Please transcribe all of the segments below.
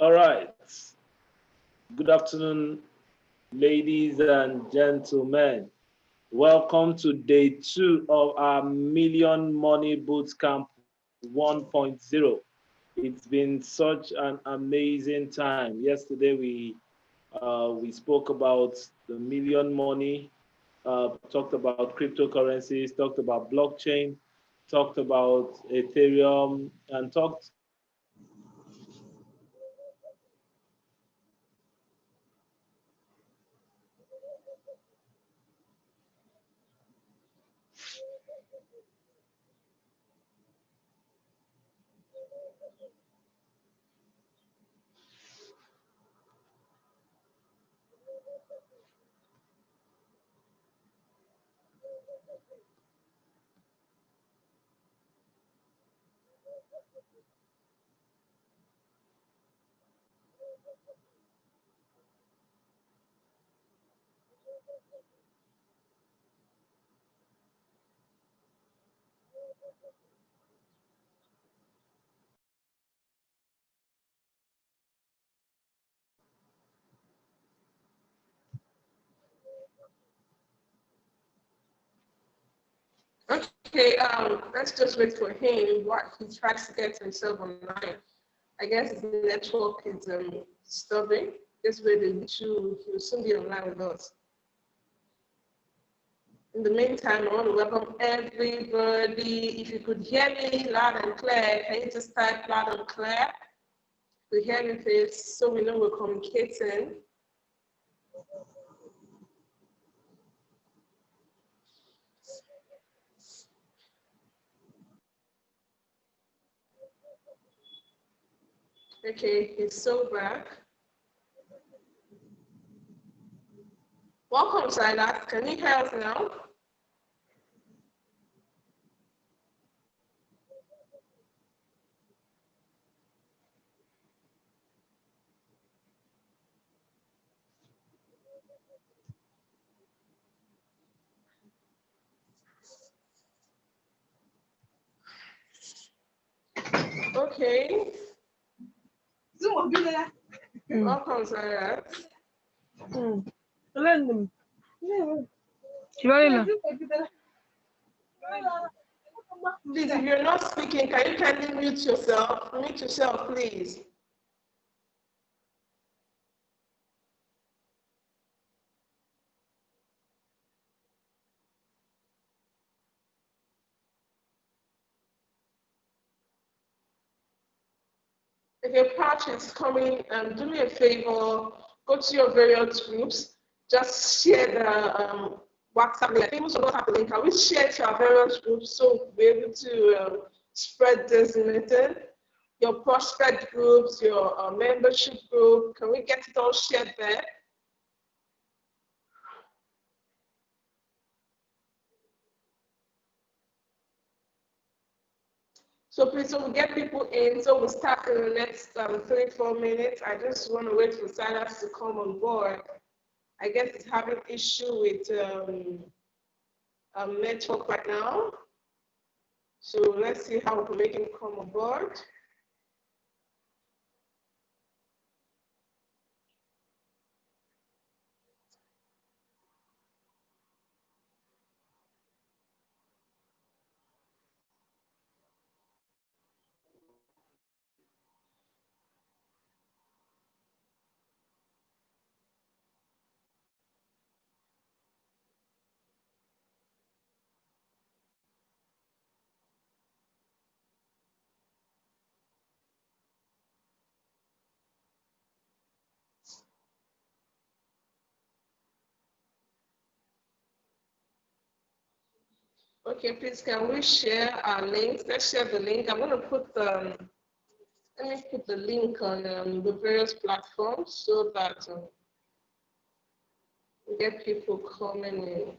All right. Good afternoon, ladies and gentlemen. Welcome to day 2 of our Million Money Bootcamp 1.0. It's been such an amazing time. Yesterday we spoke about the million money, talked about cryptocurrencies, talked about blockchain, talked about Ethereum, and talked. Okay, let's just wait for him. What he tries to get himself online. I guess the network is disturbing. This way, the issue he'll soon be online with us. In the meantime, I want to welcome everybody. If you could hear me loud and clear, can you just type loud and clear? We hear me, please, so we know we're communicating. Okay, he's so back. Welcome, Silas. Can you hear us now? Okay. Welcome, Silas. Please, if you're not speaking, can you kindly mute yourself? Mute yourself, please. If your patch is coming, do me a favor, go to your various groups, just share the WhatsApp link. People should not have the link. Can we share to our various groups so we'll be able to spread this meeting? Your prospect groups, your membership group, can we get it all shared there? So please, so we get people in, so we start in the next 3-4 minutes. I just want to wait for Silas to come on board. I guess it's having issue with network right now. So let's see how we can make him come on board. Okay, please can we share our links? Let's share the link. I'm going to put let me put the link on the various platforms so that we get people coming in.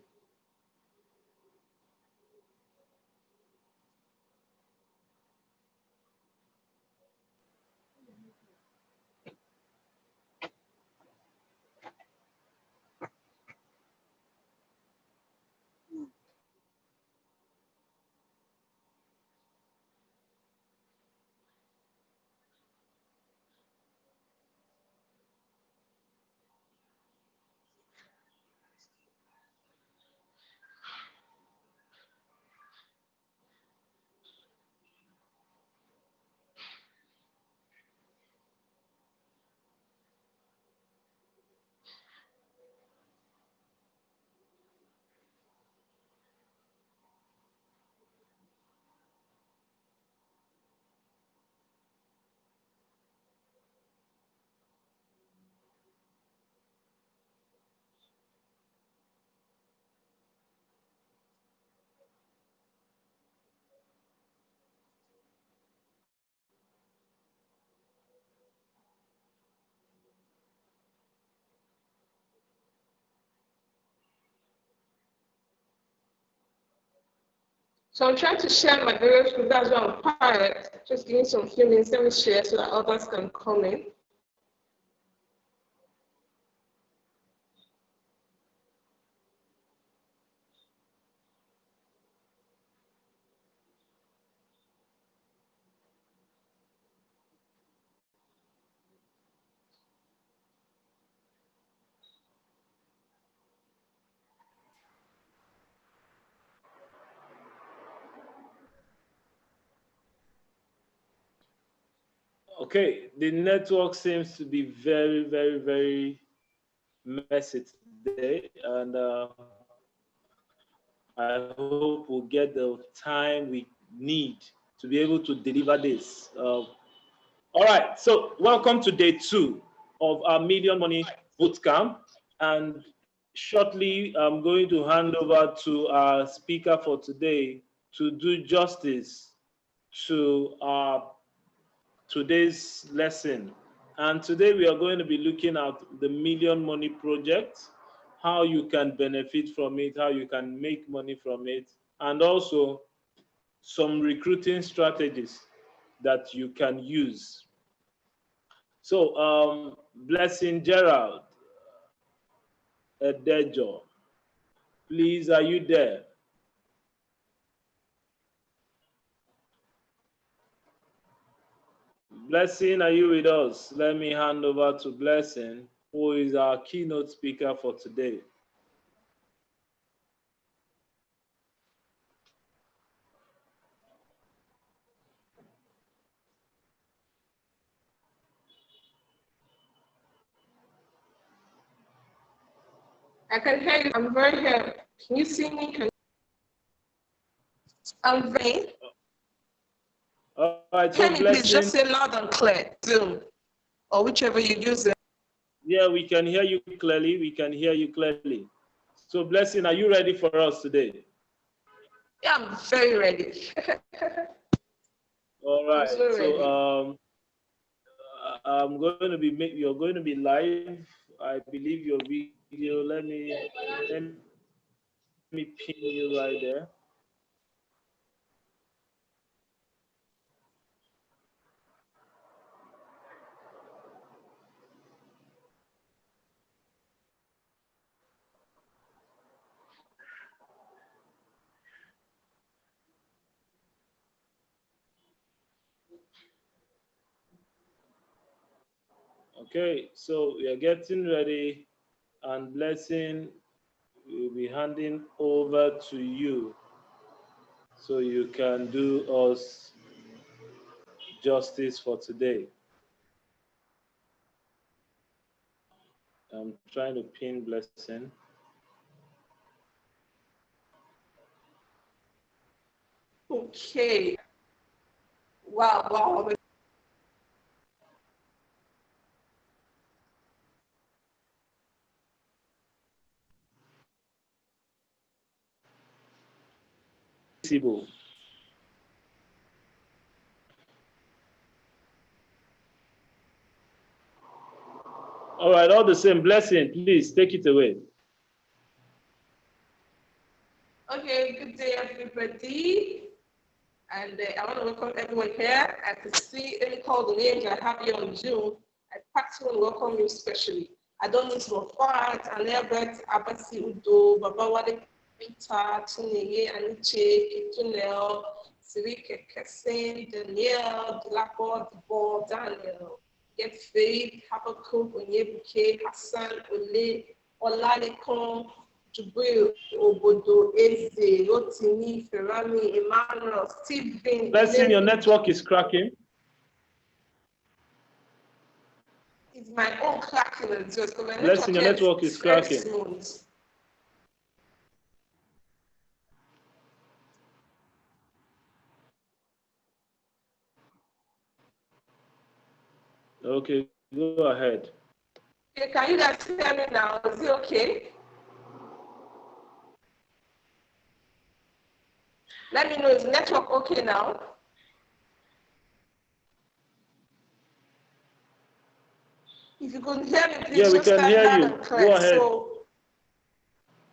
So I'm trying to share my various group. That's why I'm quiet. Just give me some few minutes. Let me share so that others can come in. Okay, the network seems to be very, very, very messy today, and I hope we'll get the time we need to be able to deliver this. All right, so welcome to day 2 of our Million Money Bootcamp, and shortly I'm going to hand over to our speaker for today to do justice to our today's lesson. And today we are going to be looking at the Million Money Project, how you can benefit from it, how you can make money from it, and also some recruiting strategies that you can use. So, Blessing Gerald Edejo, please, are you there? Blessing, are you with us? Let me hand over to Blessing, who is our keynote speaker for today. I can hear you. I'm very here. Can you see me? I'm very. All right, Hear so me, please. Just Blessing, say loud and clear. Zoom or whichever you use. yeah, we can hear you clearly. We can hear you clearly. So, Blessing, are you ready for us today? Yeah, I'm very ready. All I'm right. so So, ready. I'm going to be you're going to be live. I believe your video. Let me pin you right there. Okay. So we are getting ready, and Blessing will be handing over to you, so you can do us justice for today. I'm trying to pin Blessing. Okay. Wow, wow. visible. All right, all the same. Blessing, please take it away. Okay, good day, everybody. And I want to welcome everyone here. I can see, let me call the names I have here on Zoom. I practically want to welcome you especially. I don't need to fight. Albert, Abasi Udo, Babawade Peter, Tuneye, Aniche, Kitunel, Sirike Kessin, Danielle, Delapo, Debo, Daniel, Get Faith, Habakkuk, Onyebuke, Hassan, Ole, Olalekon, Jubril, Obodo, Eze, Rotimi, Ferrami, Emmanuel, Stephen. Blessing, your network is cracking. It's my own cracking as well. Blessing, your network is cracking. Okay, go ahead. Okay, can you guys hear me now? Is it okay? Let me know, is network okay now? If you could hear me, please. Yeah, we can hear you. Go ahead. So,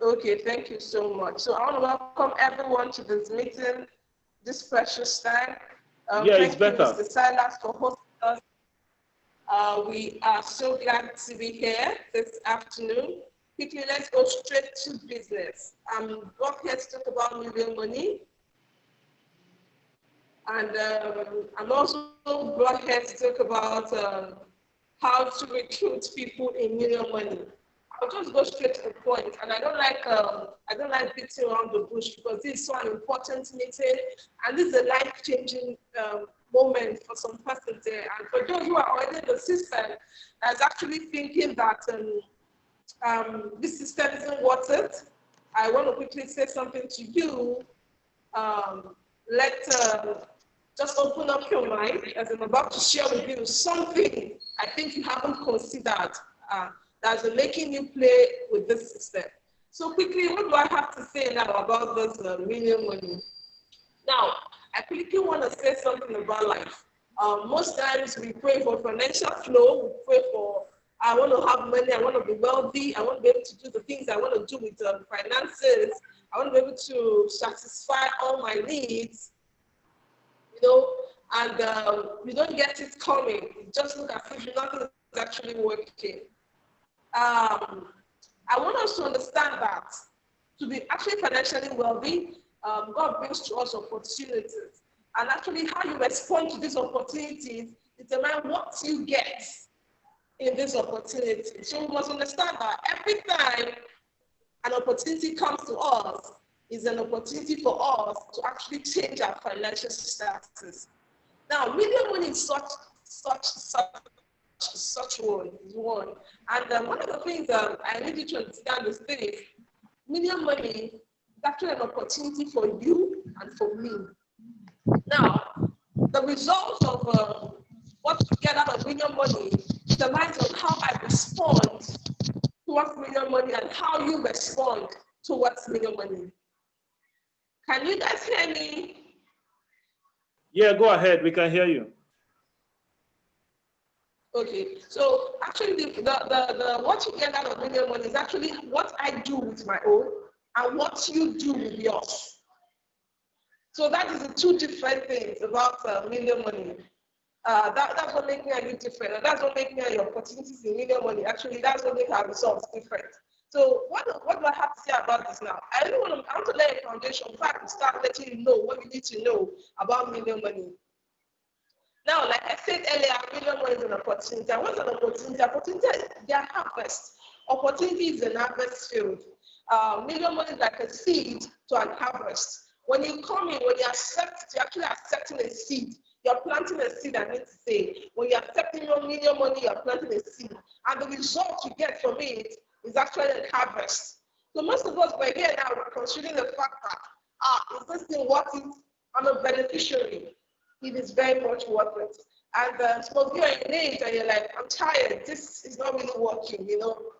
okay, thank you so much. So I want to welcome everyone to this meeting, this precious time. Yeah, it's better. Thank you, Mr. Silas, for hosting us. We are so glad to be here this afternoon. Quickly, let's go straight to business. I'm brought here to talk about million money. And I'm also brought here to talk about how to recruit people in million money. I'll just go straight to the point, and I don't like beating around the bush because this is so an important meeting, and this is a life-changing moment for some persons there. And for those who are already in the system, that's actually thinking that this system isn't worth it, I want to quickly say something to you. Just open up your mind as I'm about to share with you something I think you haven't considered that's making you play with this system. So quickly, what do I have to say now about this million money? Now, I quickly want to say something about life. Most times we pray for financial flow, we pray for, I want to have money, I want to be wealthy, I want to be able to do the things I want to do with finances, I want to be able to satisfy all my needs, you know, and we don't get it coming. It just looks as if nothing is actually working. I want us to understand that to be actually financially wealthy, God brings to us opportunities. And actually how you respond to these opportunities determine what you get in this opportunity. So we must understand that every time an opportunity comes to us, is an opportunity for us to actually change our financial status. Now, million money is such one. And one of the things that I need you to understand is this: million money is actually an opportunity for you and for me. Now, the result of what you get out of million money determines on how I respond towards million money and how you respond towards million money. Can you guys hear me? Yeah, go ahead. We can hear you. Okay, so actually the what you get out of million money is actually what I do with my own and what you do with yours. So that is the two different things about million money. That's what makes me a bit different, and that's what makes me your opportunities in million money. Actually, that's what makes our results different. So what do I have to say about this now? I want to lay a foundation before I can start letting you know what you need to know about million money. Now, like I said earlier, million money is an opportunity. And what's an opportunity? Opportunity, they are harvest. Opportunity is an harvest field. Million money is like a seed to an harvest. When you come in, when you accept, you're actually accepting a seed. You're planting a seed, I need to say. When you're accepting your million money, you're planting a seed. And the result you get from it is actually a harvest. So most of us, we're here now, we're considering the fact that, is this thing worth it? I'm a beneficiary. It is very much worth it. And suppose you're in age and you're like, I'm tired, this is not really working, you know.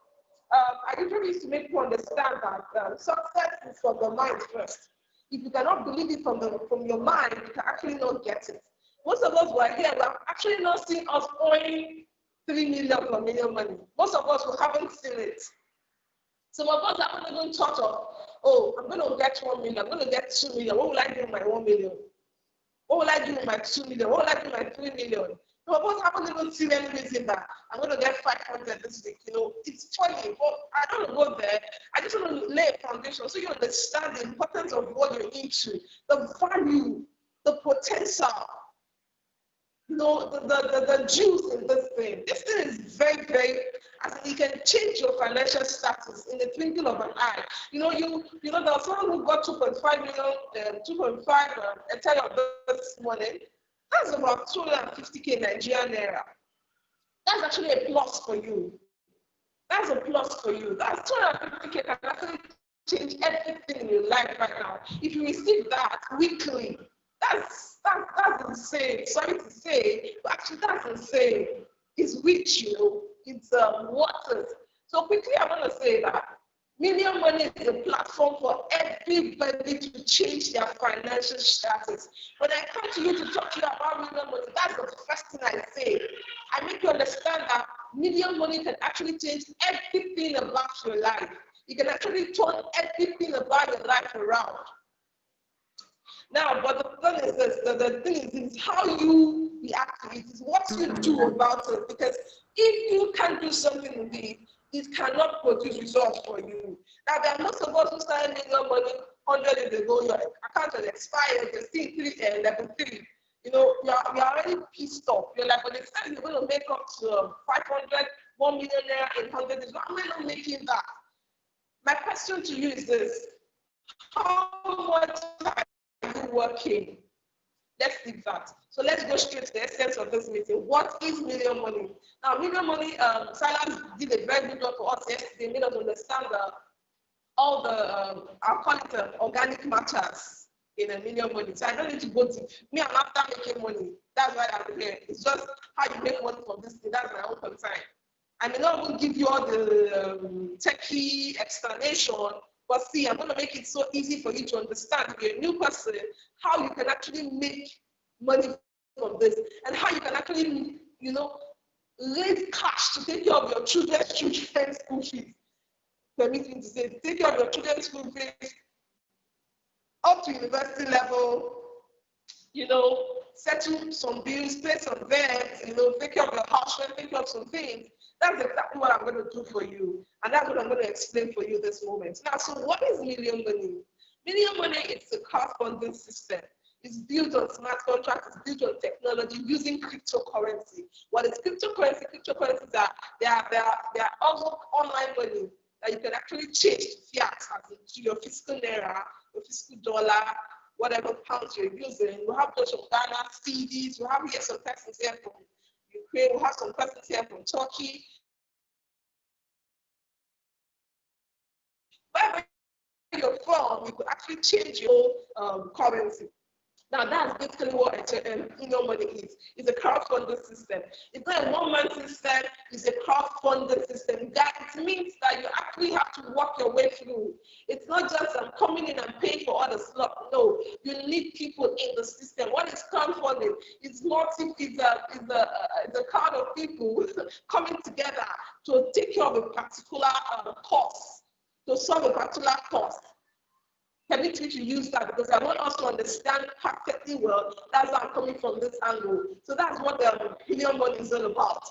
I usually used to make people understand that success is for the mind first. If you cannot believe it from your mind, you can actually not get it. Most of us who are here, we have actually not seen us owing 3 million or million money. Most of us who haven't seen it. Some of us haven't even thought of, oh, I'm going to get 1 million, I'm going to get 2 million. What will I do with my 1 million? What will I do with my 2 million? What will I do with my 3 million? Some of us haven't even seen any reason that I'm going to get 500 this week. It's funny, but I don't want to go there. I just want to lay a foundation so you understand the importance of what you're into, the value, the potential. The juice in this thing. This thing is very, very, as in it can change your financial status in the twinkle of an eye. There was someone who got 2.5 million, 2.5 Ethereum this morning. That's about 250k Nigerian naira. That's actually a plus for you. That's a plus for you. That's 250k can actually change everything in your life right now. If you receive that weekly, that's insane. Sorry to say, but actually that's insane. It's rich, It's worth it. So quickly, I want to say that Million Money is a platform for everybody to change their financial status. When I come to you to talk to you about Million Money, that's the first thing I say. I make you understand that Million Money can actually change everything about your life. You can actually turn everything about your life around. Now, but the thing is this, the thing is how you react to it, is what you do about it. Because if you can't do something with it cannot produce results for you. Now, there are most of us who started Million Money 100 years ago, your account has expired, you're still level 3. You're already pissed off. You're like, but the time you're going to make up to 500, 1 million naira in 100 days, why am I not making that? My question to you is this: how much are you working? Let's leave that. So let's go straight to the essence of this meeting. What is Million Money? Now, Million Money, Silas did a very good job for us yesterday, made us understand all the, I'll call it organic matters in a Million Money. So I don't need to go deep. Me, I'm after making money. That's why I'm here. It's just how you make money from this thing. That's my own concern. I may not even give you all the techie explanation, but see, I'm going to make it so easy for you to understand, if you're a new person, how you can actually make money from this, and how you can actually, raise cash to take care of your children's school fees. Permit me to say, take care of your children's school fees up to university level, settle some bills, pay some rent, take care of your house, take care of some things. That's exactly what I'm going to do for you. And that's what I'm going to explain for you this moment. Now, so what is Million Money? Million Money is a crowdfunding system. It's built on smart contracts, it's built on technology using cryptocurrency. What is cryptocurrency? Cryptocurrencies they are also online money that you can actually change to fiat, to your physical naira, your physical dollar, whatever pounds you're using. We have those from Ghana, CDs, we have here some persons here from Ukraine, we have some persons here from Turkey. Wherever you're from, you could actually change your currency. Now, that's basically what Million Money is. It's a crowdfunding system. It's not a one-man system, it's a crowdfunding system. It means that you actually have to work your way through. It's not just coming in and paying for all the stuff. No, you need people in the system. What is crowdfunding? It's a crowd of people coming together to take care of a particular cause, to solve a particular cause. Permit me to use that because I want us to understand perfectly well. That's why I'm coming from this angle. So that's what the Million Money is all about.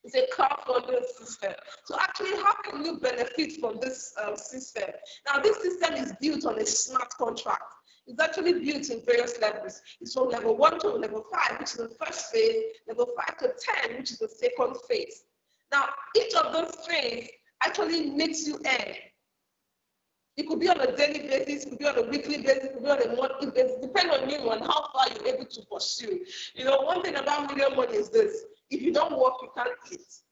It's a crowdfunding system. So actually, how can you benefit from this system? Now, this system is built on a smart contract. It's actually built in various levels. It's from level 1 to level 5, which is the first phase, level 5 to 10, which is the second phase. Now, each of those phases actually makes you earn. It could be on a daily basis, it could be on a weekly basis, it could be on a monthly basis, depending on you and how far you're able to pursue. One thing about Million Money is this: if you don't work, you can't eat.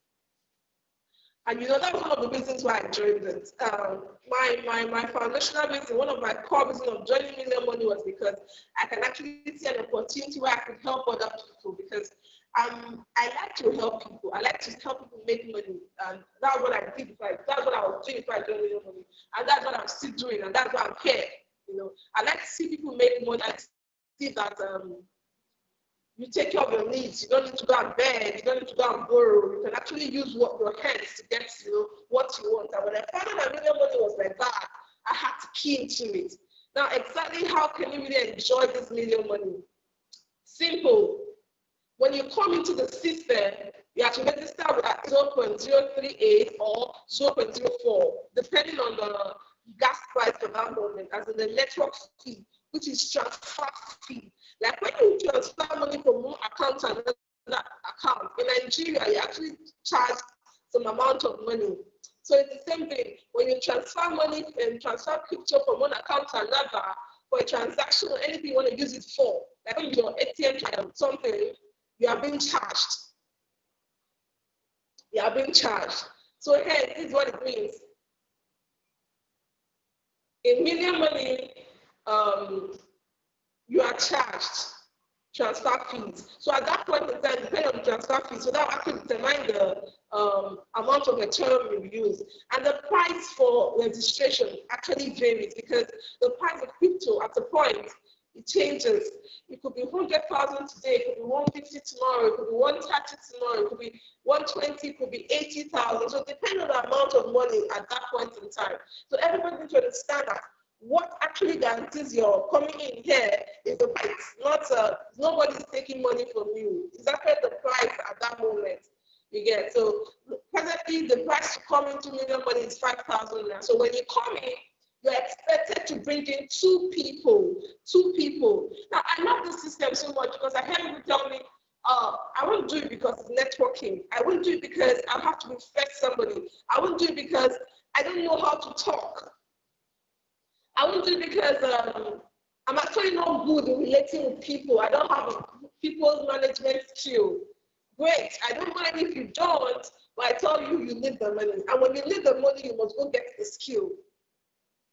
And that's one of the reasons why I joined it. My foundational reason, one of my core reasons of joining Million Money was because I can actually see an opportunity where I could help other people, because I like to help people. I like to help people make money, and that's what I did. That's what I was doing before I joined Million Money, and that's what I'm still doing, and that's why I'm here. I like to see people make money. I see that you take care of your needs. You don't need to go and beg. You don't need to go and borrow. You can actually use your hands to get what you want. And when I found out that million money was like that, I had to key into it. Now, exactly how can you really enjoy this million money? Simple. When you come into the system, you have to register with 0.038 or 0.04, depending on the gas price for that moment, as in the network fee, which is transfer fee. Like when you transfer money from one account to another account, in Nigeria, you actually charge some amount of money. So it's the same thing. When you transfer money and transfer crypto from one account to another, for a transaction or anything you want to use it for, like when your ATM card something, you are being charged. You are being charged. So here, this is what it means. In million money, you are charged transfer fees. So at that point in time, depending on the transfer fees, so that will actually determine the amount of Ethereum you use. And the price for registration actually varies because the price of crypto at a point, it changes. It could be 100,000 today, it could be 150 tomorrow, it could be 130 tomorrow, it could be 120, it could be 80,000. So depending on the amount of money at that point in time. So everybody needs to understand that what actually guarantees your coming in here is the price, not nobody's taking money from you. It's actually the price at that moment. You get so presently the price to come into million money is 5,000 now. So when you come in, you're expected to bring in two people. Now I love this system so much because I hear people tell me, I won't do it because it's networking. I won't do it because I have to respect somebody. I won't do it because I don't know how to talk. I won't do it because I'm actually not good in relating with people. I don't have a people's management skill. Great, I don't mind if you don't, but I tell you, you need the money. And when you need the money, you must go get the skill.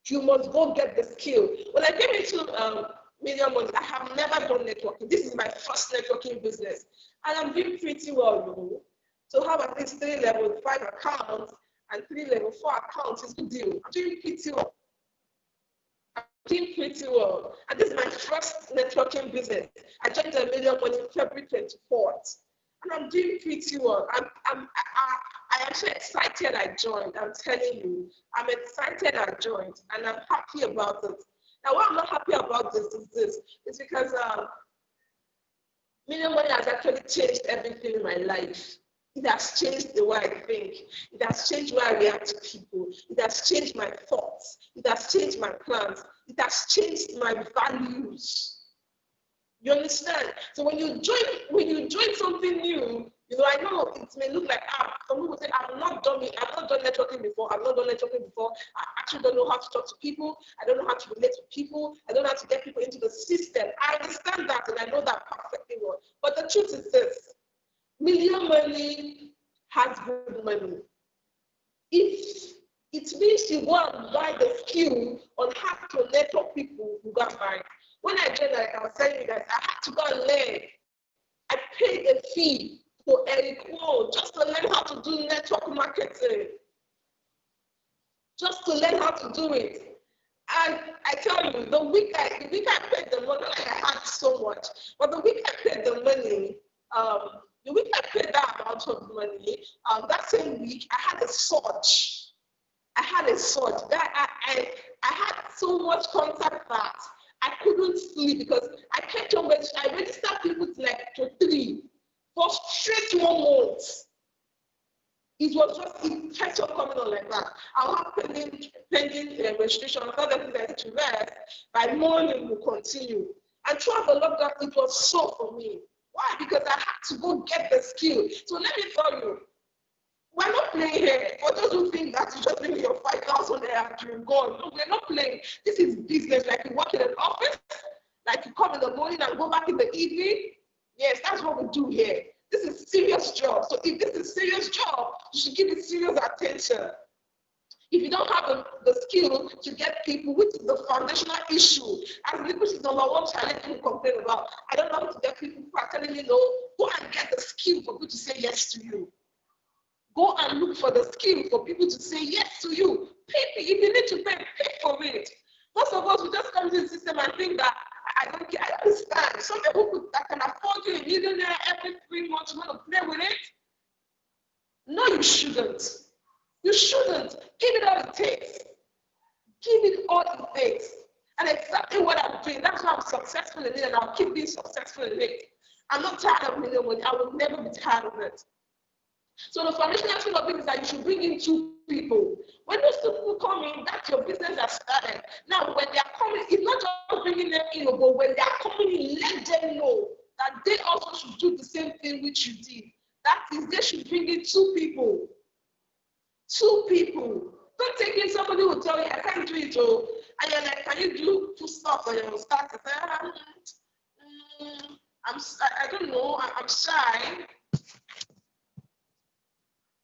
You must go get the skill. When I came into million money, I have never done networking. This is my first networking business. And I'm doing pretty well, you know. So have at least 3 level 5 accounts and 3 level 4 accounts is a good deal. I'm doing pretty well. And this is my first networking business. I joined the million money February 24th. And I'm doing pretty well. I am so excited I joined. I'm telling you, I'm excited I joined, and I'm happy about it. Now, why I'm not happy about this is this. It's because million money has actually changed everything in my life. It has changed the way I think. It has changed the way I react to people. It has changed my thoughts. It has changed my plans. It has changed my values. You understand? So when you join something new, you know, I know it may look like some people say I've not done networking before. I actually don't know how to talk to people. I don't know how to relate to people. I don't know how to get people into the system. I understand that and I know that perfectly well. But the truth is this: million money has good money. If it means you go and buy the skill on how to network people, you got buy. When I joined, like I was telling you guys, I had to go and learn. I paid a fee for Eric Wall just to learn how to do network marketing. Just to learn how to do it. And I tell you, the week I paid the money, like I had so much, but the week I paid the money, the week I paid that amount of money, that same week, I had a surge. I had so much contact that I couldn't sleep because I kept on registering. I registered people to 3 for straight 1 month. It kept on coming on like that. I'll have pending registration. I'll them to rest. By morning, we'll continue. And throughout the lockdown, it was so for me. Why? Because I had to go get the skill. So let me tell you, we're not playing here. For those who think that you just bring your 5,000 there and you're gone. No, we're not playing. This is business. Like you work in an office, like you come in the morning and go back in the evening. Yes, that's what we do here. This is serious job. So if this is serious job, you should give it serious attention. If you don't have the skill to get people, which is the foundational issue, which is number 1 challenge people complain about. I don't know how to get people who are telling me no. Go and get the skill for people to say yes to you. Go and look for the skill for people to say yes to you. Pay, if you need to pay for it. Most of us will just come to the system and think that I don't care. I understand. Some people that can afford you a millionaire every 3 months, you want to play with it? No, you shouldn't. You shouldn't. Give it all it takes. Give it all it takes. And exactly what I'm doing. That's why I'm successful in it, and I'll keep being successful in it. I'm not tired of million money. I will never be tired of it. So the foundational thing of it is that you should bring in 2 people. When those 2 people come in, that's your business has started. Now, when they are coming, it's not just bringing them in, but when they are coming in, let them know that they also should do the same thing which you did. That is, they should bring in 2 people. 2 people. Don't take in somebody who will tell you, I can't do it, oh. And you're like, can you do 2 stuff on your start? I don't know, I'm shy.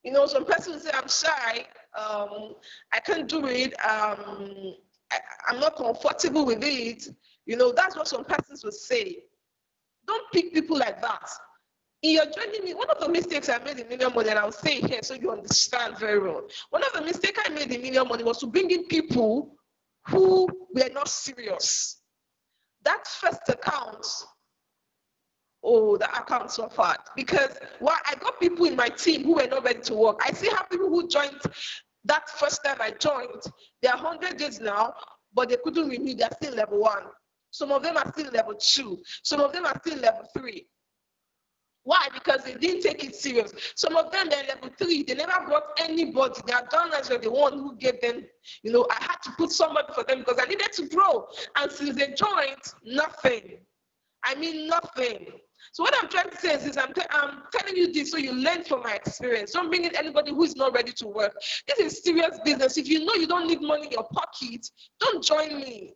You know, some person will say, I'm shy, I can't do it, I'm not comfortable with it. You know, that's what some persons will say. Don't pick people like that. In your journey, one of the mistakes I made in Million Money, and I'll say it here so you understand very well. One of the mistakes I made in Million Money was to bring in people who were not serious. That first account, oh, the account suffered because I got people in my team who were not ready to work. I still have people who joined that first time I joined. They are 100 days now, but they couldn't renew. They're still level 1. Some of them are still level 2. Some of them are still level 3. Why? Because they didn't take it serious. Some of them, they're level 3. They never brought anybody. Their donors were the one who gave them, you know, I had to put somebody for them because I needed to grow. And since they joined, nothing. I mean, nothing. So what I'm trying to say is this, I'm telling you this so you learn from my experience. Don't bring in anybody who is not ready to work. This is serious business. If you know you don't need money in your pocket, don't join me.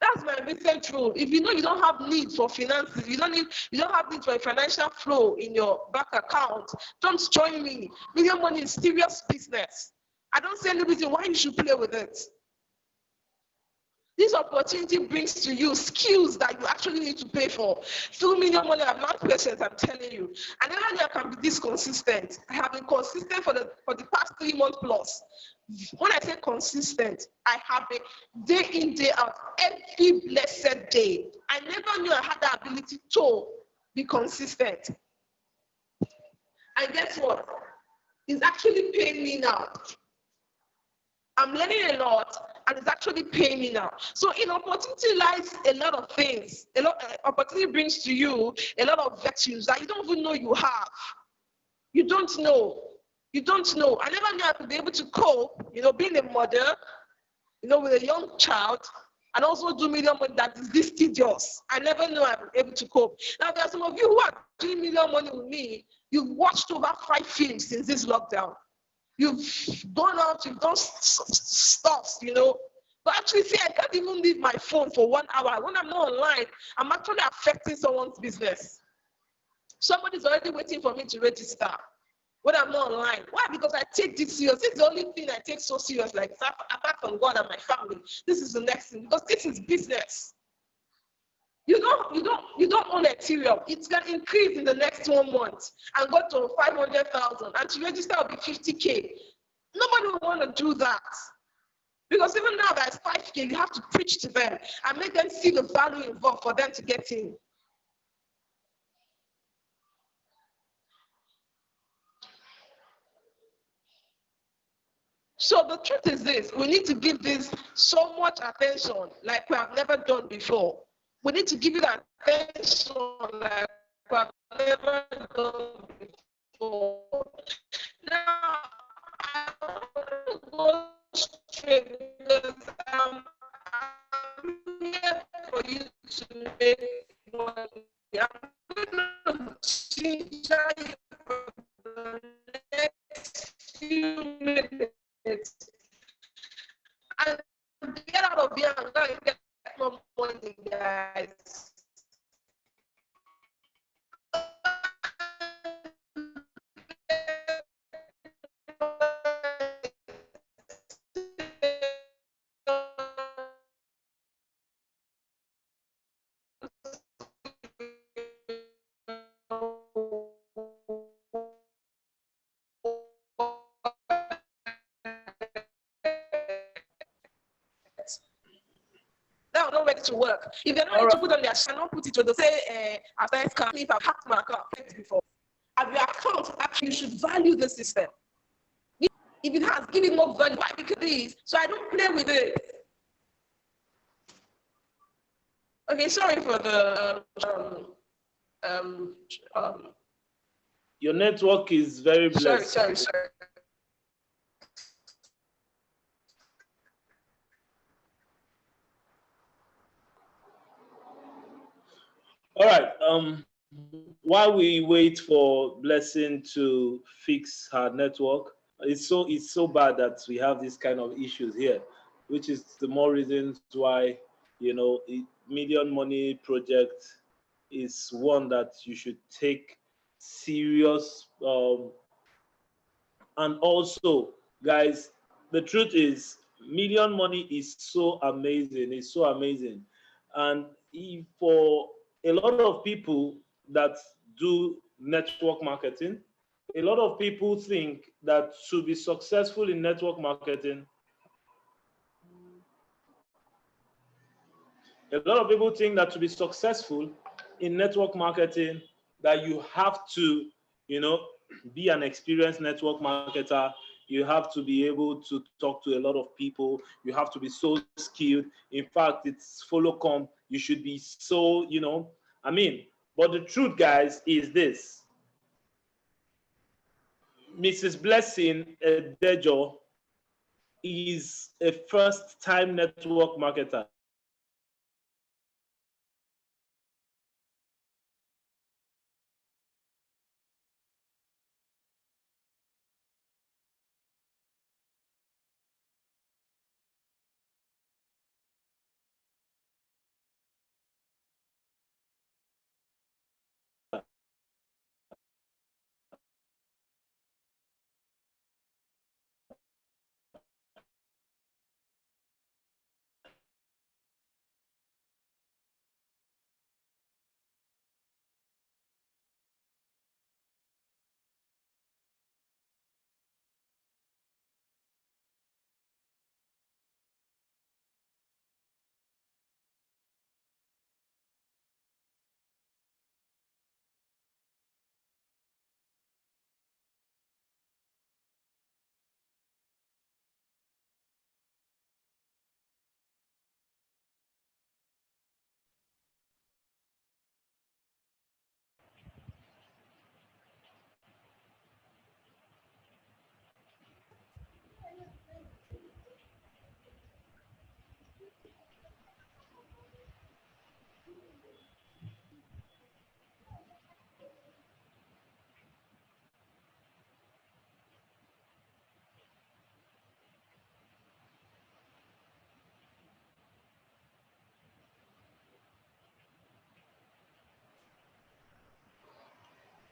That's my recent rule. If you know you don't have need for finances, you don't have need for a financial flow in your bank account, don't join me. Million Money is serious business. I don't see any reason why you should play with it. This opportunity brings to you skills that you actually need to pay for. Through Million Money, I'm not patient, I'm telling you. I never knew I can be this consistent. I have been consistent for the past 3 months plus. When I say consistent, I have been day in, day out, every blessed day. I never knew I had the ability to be consistent. And guess what? It's actually paying me now. I'm learning a lot, and it's actually paying me now. So in opportunity lies a lot of things. Opportunity brings to you a lot of virtues that you don't even know you have. You don't know. You don't know. I never knew I could be able to cope, you know, being a mother, you know, with a young child, and also do Million Money that is this tedious. I never knew I would be able to cope. Now, there are some of you who are doing Million Money with me. You've watched over 5 films since this lockdown. You've gone out, you've done stuff, you know. But actually, see, I can't even leave my phone for 1 hour. When I'm not online, I'm actually affecting someone's business. Somebody's already waiting for me to register when I'm not online. Why? Because I take this serious. This is the only thing I take so serious, like apart from God and my family. This is the next thing, because this is business. You don't own Ethereum. It can increase in the next 1 month and go to 500,000, and to register will be 50K. Nobody will want to do that. Because even now there's 5K, you have to preach to them and make them see the value involved for them to get in. So the truth is this, we need to give this so much attention like we have never done before. We need to give it attention like we have never done before. Now, I want to go straight because I'm here for you to make money. I'm going to teach you for the next few minutes. And get out of here and go and get more money, guys. it to work. If they're not ready to put on their channel, put it to the say, after it's complete, I've hacked my account before. Have your account, actually, you should value the system. If it has, give it more value. Why? Because this. So I don't play with it. Okay, sorry for the your network is very blessed. Sorry. All right. While we wait for Blessing to fix her network, it's so bad that we have this kind of issues here, which is the more reasons why Million Money project is one that you should take serious. And also, guys, the truth is, Million Money is so amazing. It's so amazing, and for a lot of people that do network marketing, a lot of people think that to be successful in network marketing, a lot of people think that to be successful in network marketing, that you have to, be an experienced network marketer. You have to be able to talk to a lot of people. You have to be so skilled. In fact, it's follow come. You should be so, but the truth, guys, is this. Mrs. Blessing Dejo is a first-time network marketer.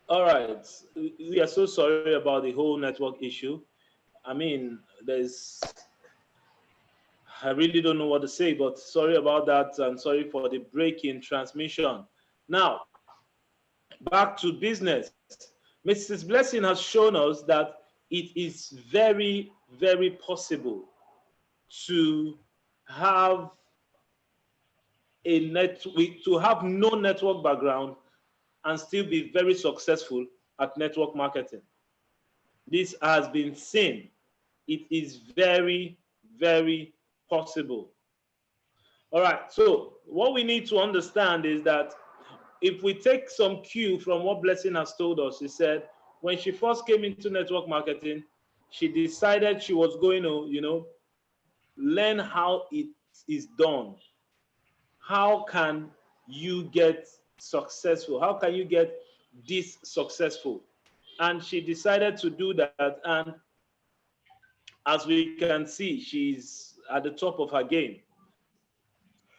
All right. We are so sorry about the whole network issue. I mean, I really don't know what to say, but sorry about that, and sorry for the break in transmission. Now, back to business. Mrs. Blessing has shown us that it is very, very possible to have to have no network background and still be very successful at network marketing. This has been seen. It is very, very possible. All right, so what we need to understand is that if we take some cue from what Blessing has told us, she said when she first came into network marketing, she decided she was going to, learn how it is done. How can you get successful? How can you get this successful? And she decided to do that. And as we can see, she's at the top of her game.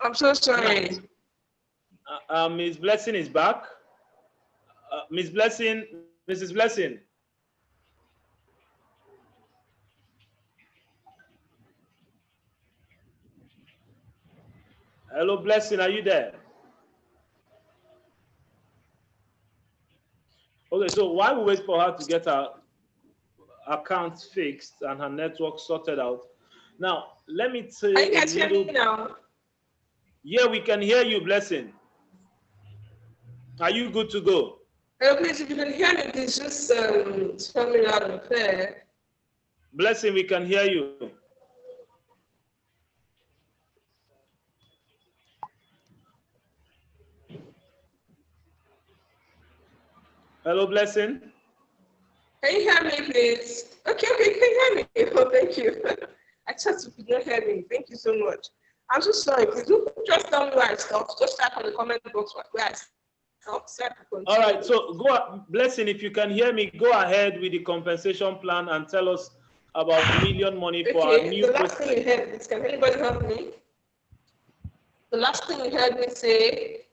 I'm so sorry. Miss Blessing is back. Miss Blessing, Mrs. Blessing. Hello, Blessing, are you there? Okay, so while we wait for her to get her account fixed and her network sorted out, now let me tell you I can hear me now. Yeah, we can hear you, Blessing. Are you good to go? Hello, please, if you can hear me, please just tell me loud and clear. Blessing, we can hear you. Hello, Blessing. Can you hear me, please? Okay, you can hear me. Oh, thank you. I just you could not hear me. Thank you so much. I'm so sorry. Please you just tell me where I stopped. Just type on the comment box where I stopped. So I can continue. All right, so Blessing, if you can hear me, go ahead with the compensation plan and tell us about million money for our new the last thing you heard, please, can anybody help me? The last thing you heard me say,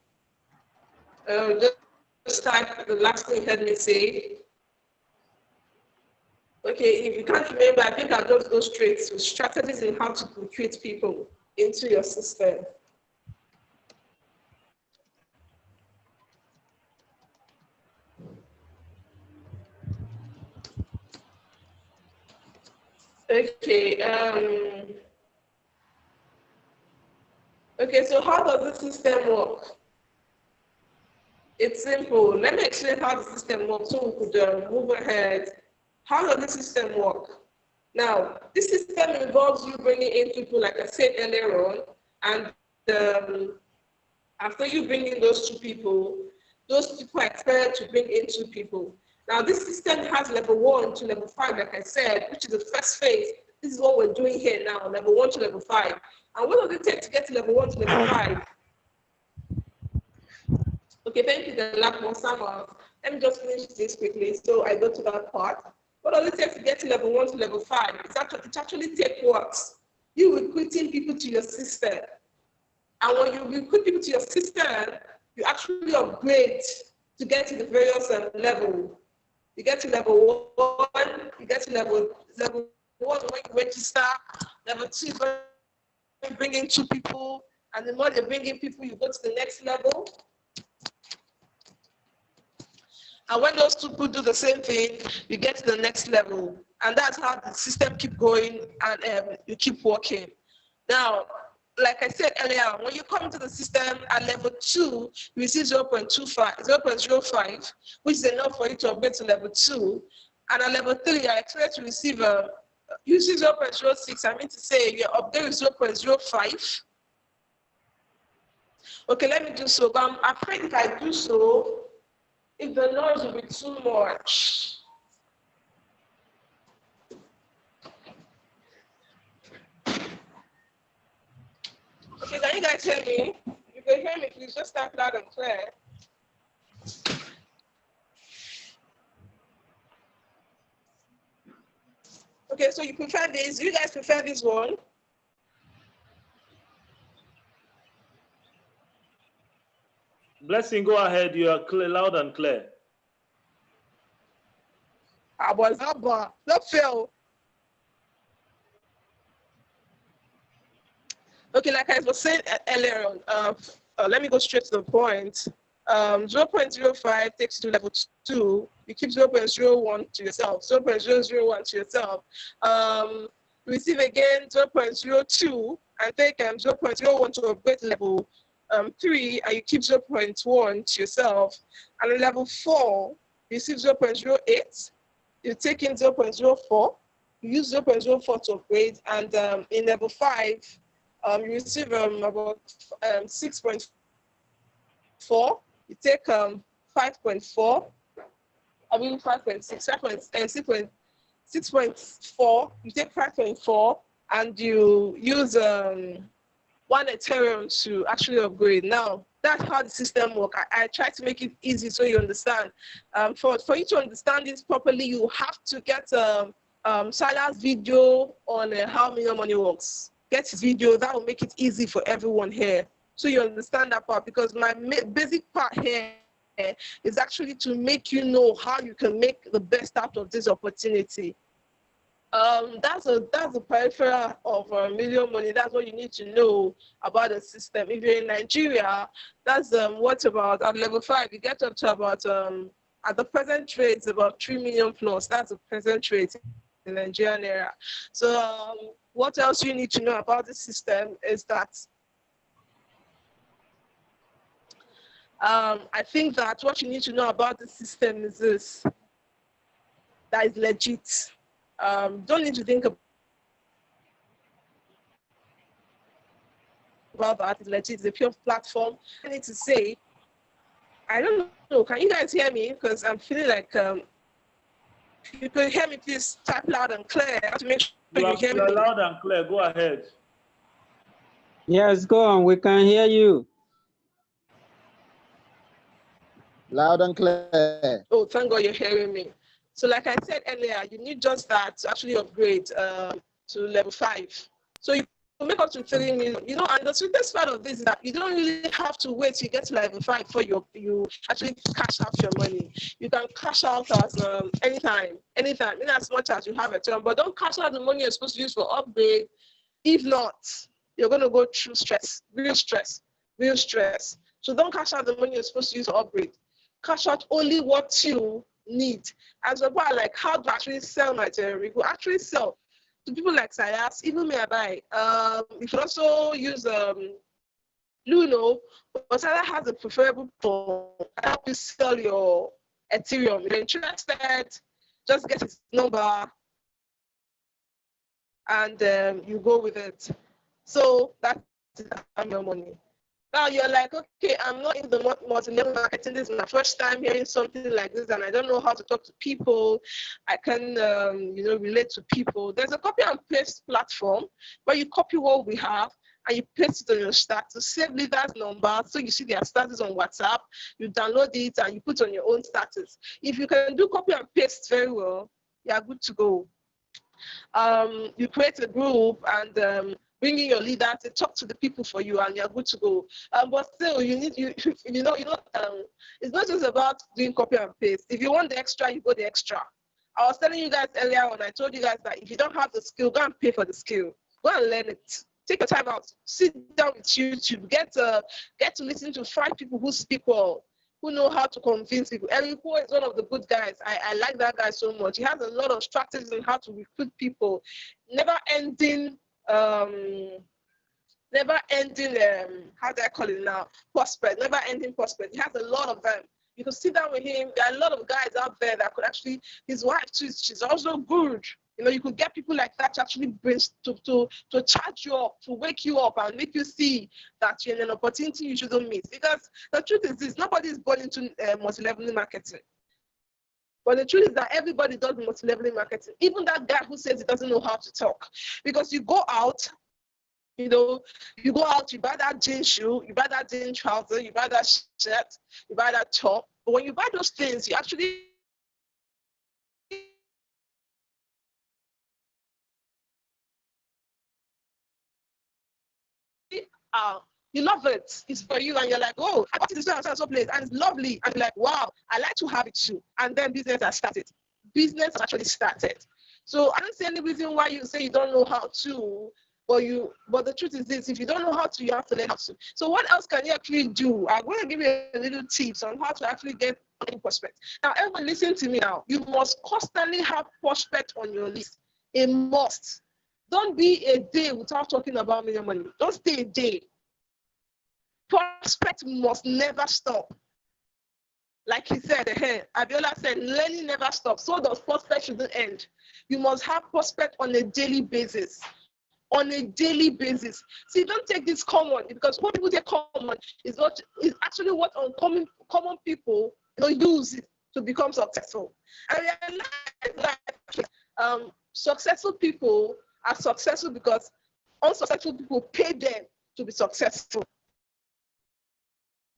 just type the last thing you heard me say. Okay, if you can't remember, I think I'll just go straight to strategies in how to recruit people into your system. Okay, okay, so how does the system work? It's simple. Let me explain how the system works so we could move ahead. How does the system work? Now, this system involves you bringing in people, like I said earlier on, and after you bring in those those people are expected to bring in 2 people. Now, this system has level 1 to level 5, like I said, which is the first phase. This is what we're doing here now, level 1 to level 5. And what does it take to get to level 1 to level 5? Okay, thank you, the lab one, Samuel. Let me just finish this quickly so I go to that part. What does it take to get to level 1 to level 5? It actually takes what? You recruiting people to your system. And when you recruit people to your system, you actually upgrade to get to the various level. You get to level 1, you get to level 1 when you register, level 2 when you bring in 2 people, and the more you bring in people, you go to the next level. And when those 2 people do the same thing, you get to the next level. And that's how the system keep going and you keep working. Now, like I said earlier, when you come to the system at level 2, you receive 0.05, which is enough for you to upgrade to level 2. And at level 3, you are expected to receive 0.06. I mean to say your upgrade is 0.05. Okay, let me do so. But I'm afraid if I do so, if the noise will be too much. Okay, can you guys hear me? If you can hear me, please just type loud and clear. Okay, so you prefer this. Do you guys prefer this one? Blessing, go ahead. You are clear, loud and clear. I was not fail. Okay, like I was saying earlier on, let me go straight to the point. 0.05 takes you to level 2. You keep 0.01 to yourself, 0.001 to yourself. Receive again 0.02 and take 0.01 to upgrade level 3, and you keep 0.1 to yourself. And at level 4, you receive 0.08. You take in 0.04. You use 0.04 to upgrade, and in level 5, you receive about 6.4. You take 5.4. I mean 5.6. 6.4. You take 5.4, and you use 1 Ethereum to actually upgrade. Now, that's how the system works. I try to make it easy so you understand. For you to understand this properly, you have to get Salah's video on how million money works. Get his video. That will make it easy for everyone here, so you understand that part. Because my basic part here is actually to make you know how you can make the best out of this opportunity. That's a peripheral of million money. That's what you need to know about the system. If you're in Nigeria, that's what about at level 5, you get up to about at the present rate, it's about 3 million plus. That's the present rate in the Nigerian area. So what else you need to know about the system is that I think that what you need to know about the system is this, that is legit. Don't need to think about that. It's legit. It's a pure platform. I need to say, I don't know. Can you guys hear me? Because I'm feeling like if you could hear me, please type loud and clear. I have to make sure you hear You are me. loud and clear. Go ahead. Yes, go on. We can hear you. Loud and clear. Oh, thank God you're hearing me. So like I said earlier, you need just that to actually upgrade to level 5. So you can make up to 3 million. You know, and the sweetest part of this is that you don't really have to wait till you get to level 5 before you actually cash out your money. You can cash out as anytime, in as much as you have a term. But don't cash out the money you're supposed to use for upgrade. If not, you're going to go through stress, real stress, real stress. So don't cash out the money you're supposed to use for upgrade. Cash out only what you need. As well, like how to actually sell material. We could actually sell to people like Sayas, even me I buy. You can also use Luno, but Sayas has a preferable form. Help you sell your Ethereum. If you're interested, just get his number and you go with it. So that's your money. Now you're like, okay, I'm not in the multi-level marketing. This is my first time hearing something like this, and I don't know how to talk to people. I can, relate to people. There's a copy and paste platform where you copy what we have and you paste it on your status. Save leaders' number, so you see their status on WhatsApp. You download it and you put on your own status. If you can do copy and paste very well, you're good to go. You create a group and bring in your leader to talk to the people for you, and you're good to go. But still, it's not just about doing copy and paste. If you want the extra, you go the extra. I was telling you guys earlier when I told you guys that if you don't have the skill, go and pay for the skill. Go and learn it. Take your time out. Sit down with YouTube. Get to listen to 5 people who speak well, who know how to convince people. Eric Poe is one of the good guys. I like that guy so much. He has a lot of strategies on how to recruit people. Never ending, how do I call it now? Prospect. Never ending prospect. He has a lot of them. You can sit down with him. There are a lot of guys out there that could actually, his wife too, she's also good. You know, you could get people like that to actually bring to charge you up, to wake you up and make you see that you're in an opportunity you shouldn't miss. Because the truth is this, nobody is born into multi-level marketing. But the truth is that everybody does multi-level marketing. Even that guy who says he doesn't know how to talk. Because you go out, you buy that jeans shoe, you buy that jeans trouser, you buy that shirt, you buy that top. But when you buy those things, you actually you love it. It's for you, and you're like, oh, I got this so place, and it's lovely. And you're like, wow, I like to have it too. And then business has started. Business has actually started. So I don't see any reason why you say you don't know how to, but the truth is this: if you don't know how to, you have to learn how to. So what else can you actually do? I'm going to give you a little tips on how to actually get prospect. Now, everyone, listen to me now. You must constantly have prospect on your list. A must. Don't be a day without talking about million money. Don't stay a day. Prospect must never stop. Like he said, Abiola said, learning never stops. So does prospect shouldn't end. You must have prospect on a daily basis. On a daily basis. See, don't take this common, because what people take common is actually what common people use it to become successful. And realize that successful people are successful because unsuccessful people pay them to be successful.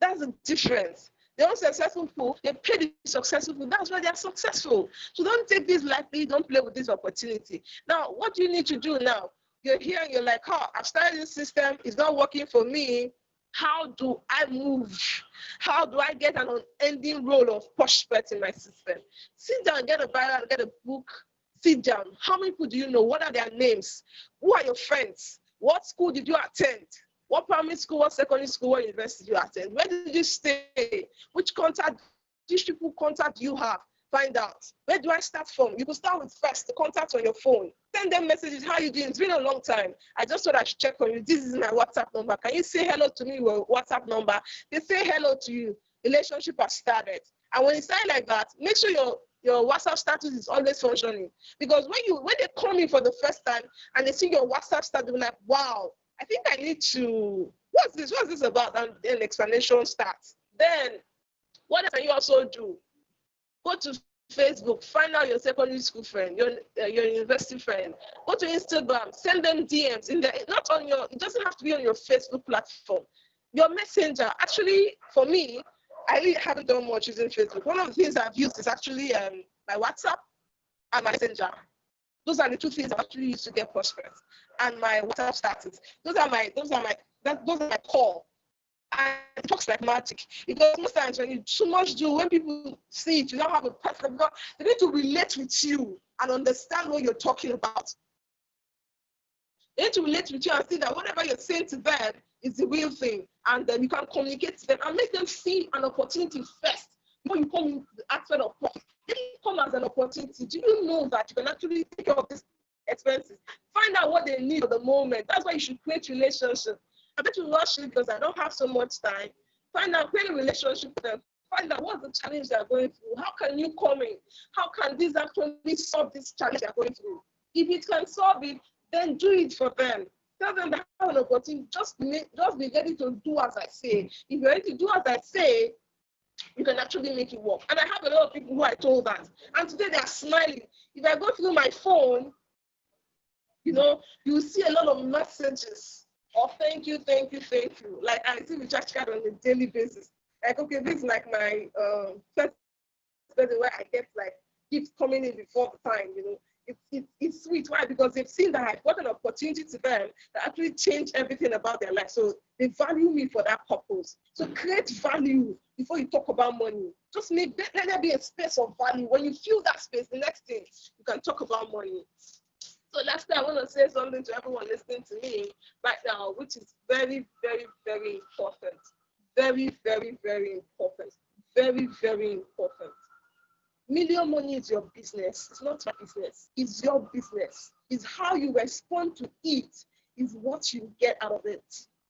That's the difference. The unsuccessful people, they pay the successful people. That's why they are successful. So don't take this lightly. Don't play with this opportunity. Now, what do you need to do now? You're here and you're like, I've started this system. It's not working for me. How do I move? How do I get an unending roll of prospect in my system? Sit down, get a Bible, get a book. Sit down. How many people do you know? What are their names? Who are your friends? What school did you attend? What primary school, what secondary school, what university did you attend? Where did you stay? Which people contact you have? Find out. Where do I start from? You can start with first, the contact on your phone. Send them messages. How you doing? It's been a long time. I just thought I should check on you. This is my WhatsApp number. Can you say hello to me with WhatsApp number? They say hello to you. relationship has started. And when it's started like that, make sure your WhatsApp status is always functioning. Because when they come in for the first time and they see your WhatsApp status, they're like, wow, I think I need to, what's this about? And then explanation starts. Then what else can you also do? Go to Facebook, find out your secondary school friend, your university friend. Go to Instagram, send them DMs in there. Not on your, it doesn't have to be on your Facebook platform. Your messenger. Actually, for me, I really haven't done much using Facebook. One of the things I've used is actually my WhatsApp and my messenger. Those are the two things I've actually used to get prosperous. And my WhatsApp status. Those are my core. And it talks like magic. Because most times when you too much do, when people see it, you don't have a person, they need to relate with you and understand what you're talking about. They need to relate with you and see that whatever you're saying to them is the real thing. And then you can communicate to them and make them see an opportunity first before you come into the aspect of profit. If it come as an opportunity, do you know that you can actually take care of these expenses? Find out what they need at the moment. That's why you should create relationships. I bet you rush it because I don't have so much time. Find out, create a relationship with them. Find out what's the challenge they're going through. How can you come in? How can this actually solve this challenge they're going through? If it can solve it, then do it for them. Tell them they have an opportunity. Just be ready to do as I say. If you're ready to do as I say, you can actually make it work. And I have a lot of people who I told that. And today they are smiling. If I go through my phone, you see a lot of messages. Oh, thank you. Like I see recharge card on a daily basis. Like, okay, this is like my first birthday where I get like gifts coming in before the time, It's sweet. Why? Because they've seen that I've got an opportunity to them that actually change everything about their life. So they value me for that purpose. So create value before you talk about money. Just let there be a space of value. When you feel that space, the next thing you can talk about money. So lastly, I want to say something to everyone listening to me right now, which is very, very, very important. Very, very, very important. Very, very important. Million money is your business. It's not your business. It's your business. It's how you respond to it is what you get out of it.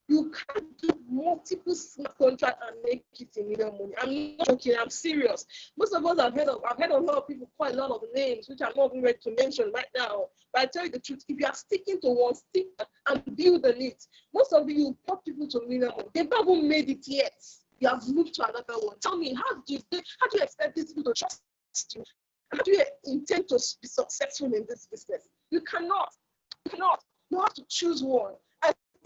You can't do multiple smart contracts and make it a million money. I'm not joking. I'm serious. Most of us I've heard a lot of people call a lot of names, which I'm not even ready to mention right now. But I tell you the truth, if you are sticking to one, stick and build on it. Most of you put people to million money. They've not even made it yet. You have moved to another one. Tell me, how do you expect these people to trust you? How do you intend to be successful in this business? You cannot. You have to choose one.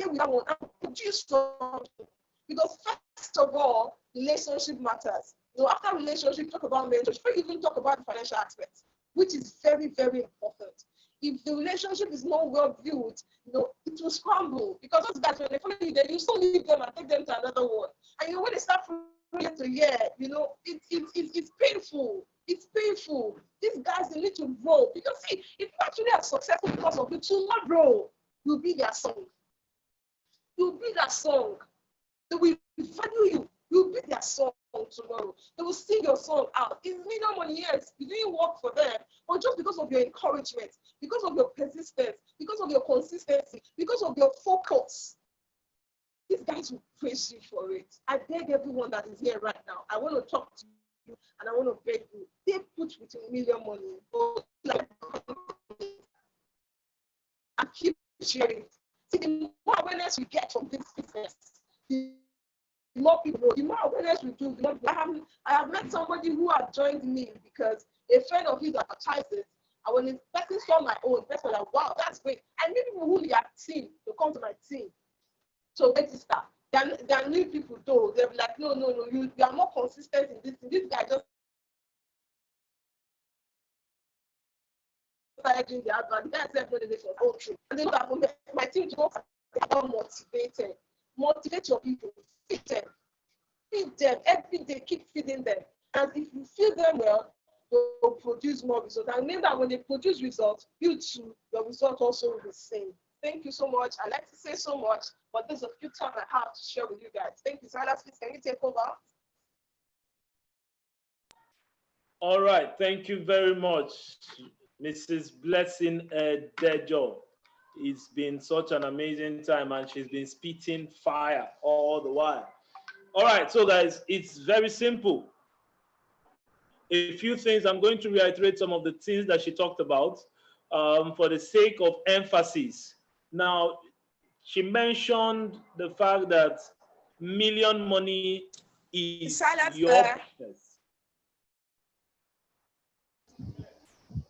With that one and produce something. Because first of all, relationship matters. After relationship, talk about mentorship, even talk about the financial aspects, which is very, very important. If the relationship is not well built, it will scramble. Because those guys, when they follow you, then you still leave them and take them to another one. And when they start from year to year, it's painful. It's painful. These guys, they need to grow. Because see, if you actually are successful because of it, tomorrow you'll be their song. You'll be that song. They will value you. You'll be their song tomorrow. They will sing your song out. It's million money, yes. You didn't work for them, but just because of your encouragement, because of your persistence, because of your consistency, because of your focus, these guys will praise you for it. I beg everyone that is here right now. I want to talk to you and I want to beg you. They put with a million money. And keep sharing it. See, the more awareness we get from this business, the more people, the more awareness we do, the more I have met somebody who had joined me because a friend of his advertised it. And when the person saw my own, they were like, wow, that's great. I need people who are team to come to my team to register. There are new people though. They'll be like, no, you are more consistent in this. This guy just started doing the advert. That's everybody they for whole trip. And then my team to go more motivated. Motivate your people. Feed them every day. Keep feeding them. And if you feed them well, they'll produce more results. And mean that when they produce results, you too, your result also will be the same. Thank you so much. I like to say so much, but there's a few times I have to share with you guys. Thank you. Silas, please, can you take over? All right. Thank you very much, Mrs. Blessing Dejo. It's been such an amazing time, and she's been spitting fire all the while. All right, so guys, it's very simple. A few things, I'm going to reiterate some of the things that she talked about for the sake of emphasis. Now, she mentioned the fact that million money is Silence your there. business.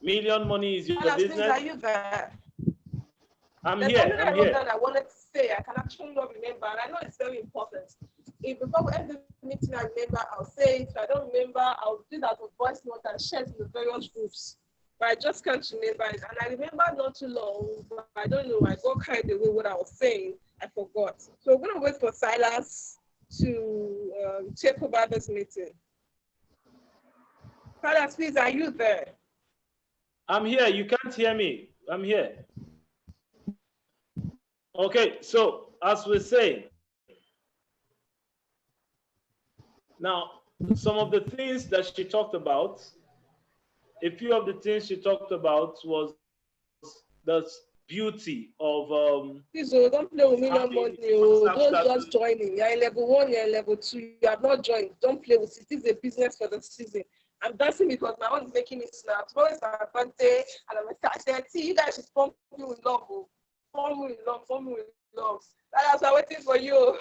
Million money is your Silence, please, business. are you there? I'm There's here. something I I'm wrote here. down I wanted to say. I can actually not remember, and I know it's very important. If before we end the meeting, I remember, I'll say it. If I don't remember, I'll do that with voice note and share it in the various groups. But I just can't remember it. And I remember not too long, but I don't know. I got carried away what I was saying. I forgot. So we're going to wait for Silas to take over this meeting. Silas, please, are you there? I'm here. You can't hear me. I'm here. Okay, so as we're saying, now some of the things that she talked about, a few of the things she talked about was the beauty of Please, oh, don't play with million having money. Oh, WhatsApp don't status. just join in. You're in level 1, you're in level 2. You have not joined. Don't play with it. This is a business for the season. I'm dancing because my own is making me snap. Tomorrow is my birthday, and I'm excited. See, you guys should form me with love. Oh. Form me with love. Form me with love. That's why I'm waiting for you.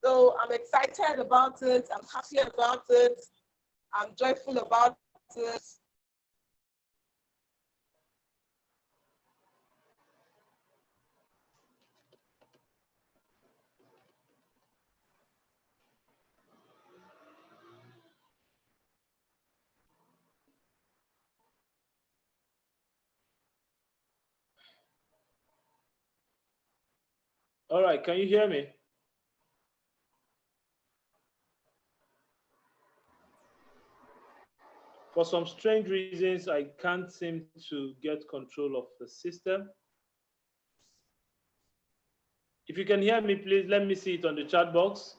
So I'm excited about it. I'm happy about it. I'm joyful about it. All right, can you hear me? For some strange reasons, I can't seem to get control of the system. If you can hear me, please let me see it on the chat box.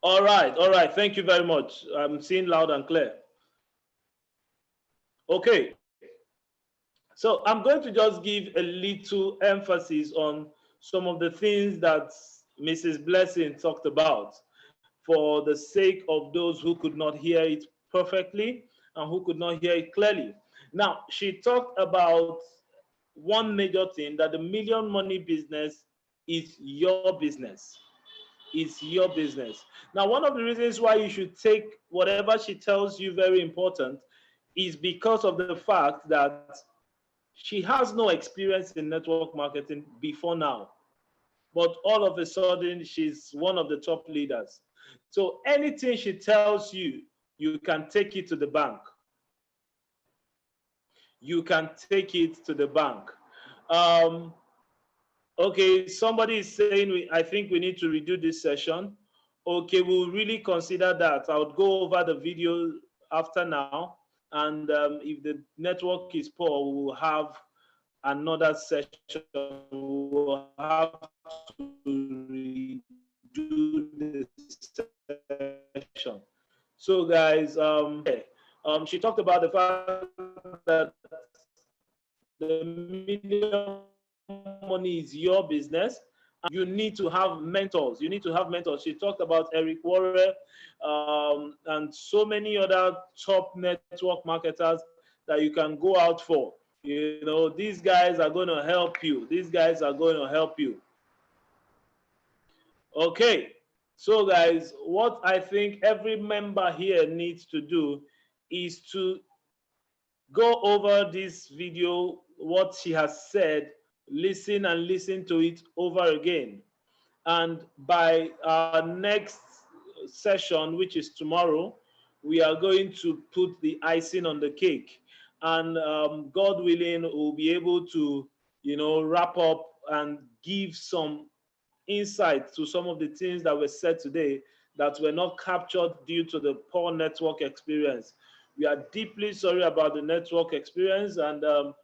All right. Thank you very much. I'm seeing loud and clear. Okay. So I'm going to just give a little emphasis on some of the things that Mrs. Blessing talked about for the sake of those who could not hear it perfectly and who could not hear it clearly. Now, she talked about one major thing, that the million money business is your business. It's your business. Now, one of the reasons why you should take whatever she tells you very important is because of the fact that she has no experience in network marketing before now, but all of a sudden she's one of the top leaders. So anything she tells you, you can take it to the bank. You can take it to the bank. Okay, somebody is saying, I think we need to redo this session. Okay, we'll really consider that. I would go over the video after now. And if the network is poor, we'll have another session. We'll have to redo the session. So guys, she talked about the fact that the million money is your business. You need to have mentors. You need to have mentors. She talked about Eric Warren and so many other top network marketers that you can go out for. You know, these guys are going to help you. These guys are going to help you. Okay. So guys, what I think every member here needs to do is to go over this video, what she has said, listen and listen to it over again. And by our next session, which is tomorrow, we are going to put the icing on the cake. And God willing, we'll be able to, wrap up and give some insight to some of the things that were said today that were not captured due to the poor network experience. We are deeply sorry about the network experience, and a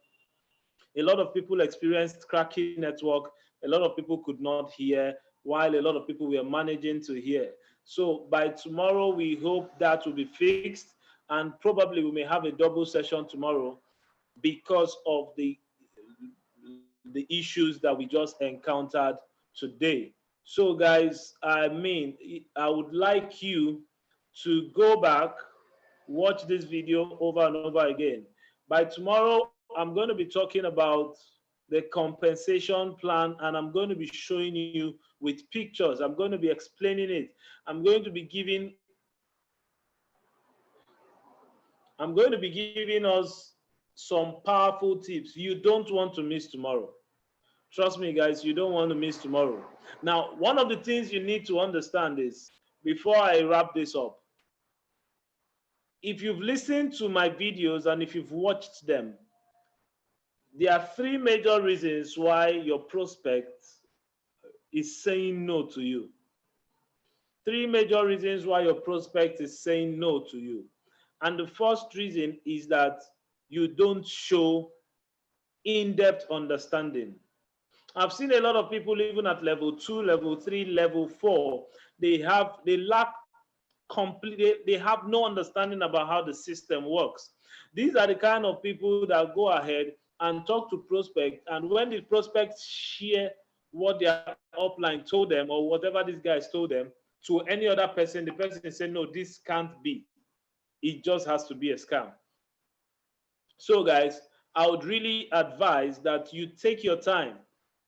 lot of people experienced cracky network. A lot of people could not hear, while a lot of people were managing to hear. So by tomorrow, we hope that will be fixed, and probably we may have a double session tomorrow because of the issues that we just encountered today. So, guys, I mean, I would like you to go back, watch this video over and over again. By tomorrow, I'm going to be talking about the compensation plan, and I'm going to be showing you with pictures. I'm going to be explaining it. I'm going to be giving I'm going to be giving us some powerful tips you don't want to miss tomorrow. Trust me, guys, you don't want to miss tomorrow. Now, one of the things you need to understand is, before I wrap this up, if you've listened to my videos and if you've watched them, there are three major reasons why your prospect is saying no to you. Three major reasons why your prospect is saying no to you. And the first reason is that you don't show in-depth understanding. I've seen a lot of people even at level 2, level 3, level 4, they lack complete, they have no understanding about how the system works. These are the kind of people that go ahead and talk to prospect, and when the prospects share what their upline told them or whatever these guys told them to any other person, the person say, no, this can't be. It just has to be a scam. So, guys, I would really advise that you take your time.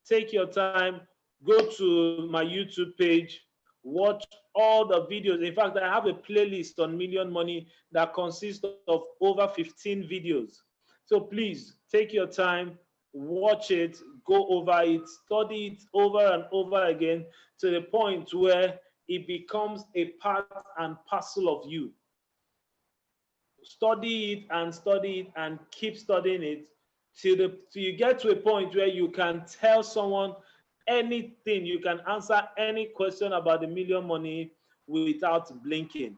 Take your time, go to my YouTube page, watch all the videos. In fact, I have a playlist on Million Money that consists of over 15 videos. So please take your time, watch it, go over it, study it over and over again to the point where it becomes a part and parcel of you. Study it and keep studying it till you get to a point where you can tell someone anything. You can answer any question about the Million Money without blinking.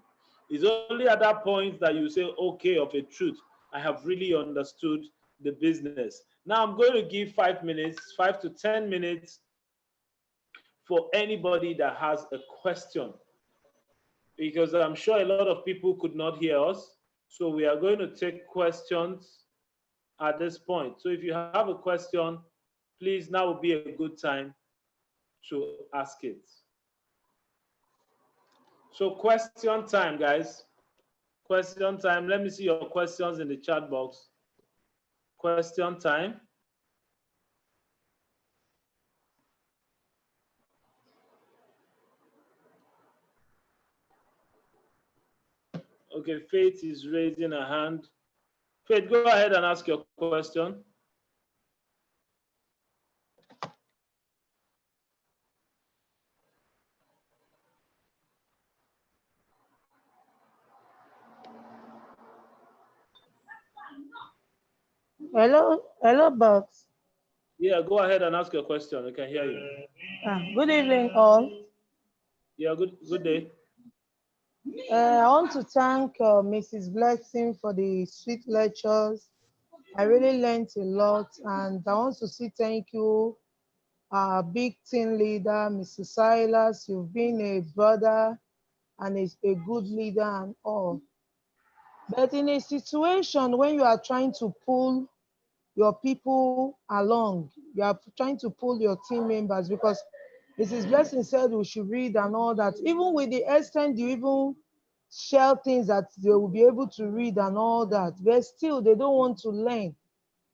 It's only at that point that you say, okay, of a truth, I have really understood the business. Now I'm going to give 5 minutes, 5 to 10 minutes for anybody that has a question, because I'm sure a lot of people could not hear us. So we are going to take questions at this point. So if you have a question, please, now would be a good time to ask it. So question time, guys. Question time. Let me see your questions in the chat box. Question time. Okay, Faith is raising a hand. Faith, go ahead and ask your question. Hello, Bugs. Yeah, go ahead and ask your question. I can hear you. Good evening, all. Yeah, good day. I want to thank Mrs. Blessing for the sweet lectures. I really learned a lot, and I want to say thank you, our big team leader, Mr. Silas. You've been a brother and a good leader and all. But in a situation when you are trying to pull your people along, you are trying to pull your team members, because Mrs. Blessing said we should read and all that. Even with the extent you even share things that they will be able to read and all that, but still they don't want to learn.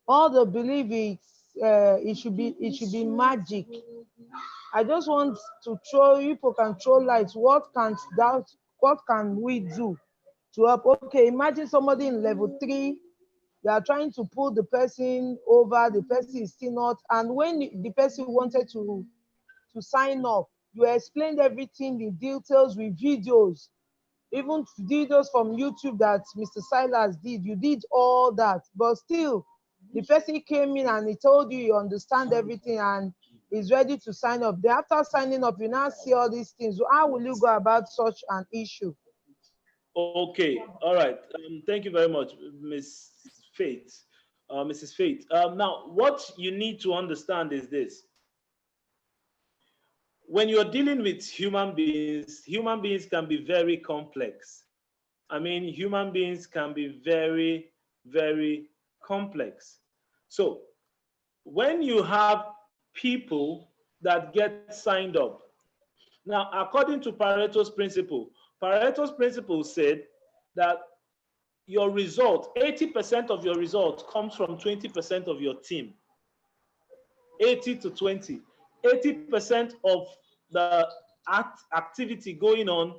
All they believe is it should be magic. I just want to throw, people can throw light. What can we do to help? Okay, imagine somebody in level 3, they are trying to pull the person over, the person is still not, and when the person wanted to sign up, you explained everything in details with videos, even videos from YouTube that Mr. Silas did. You did all that, but still the person came in and he told you you understand everything and is ready to sign up. Then after signing up, you now see all these things. So how will you go about such an issue? Okay, all right. Thank you very much, Miss Faith, Mrs. Faith. Now, what you need to understand is this: when you're dealing with human beings can be very complex. I mean, human beings can be very, very complex. So when you have people that get signed up, Now, according to Pareto's principle said that your result, 80% of your result comes from 20% of your team. 80 to 20. 80% of the activity going on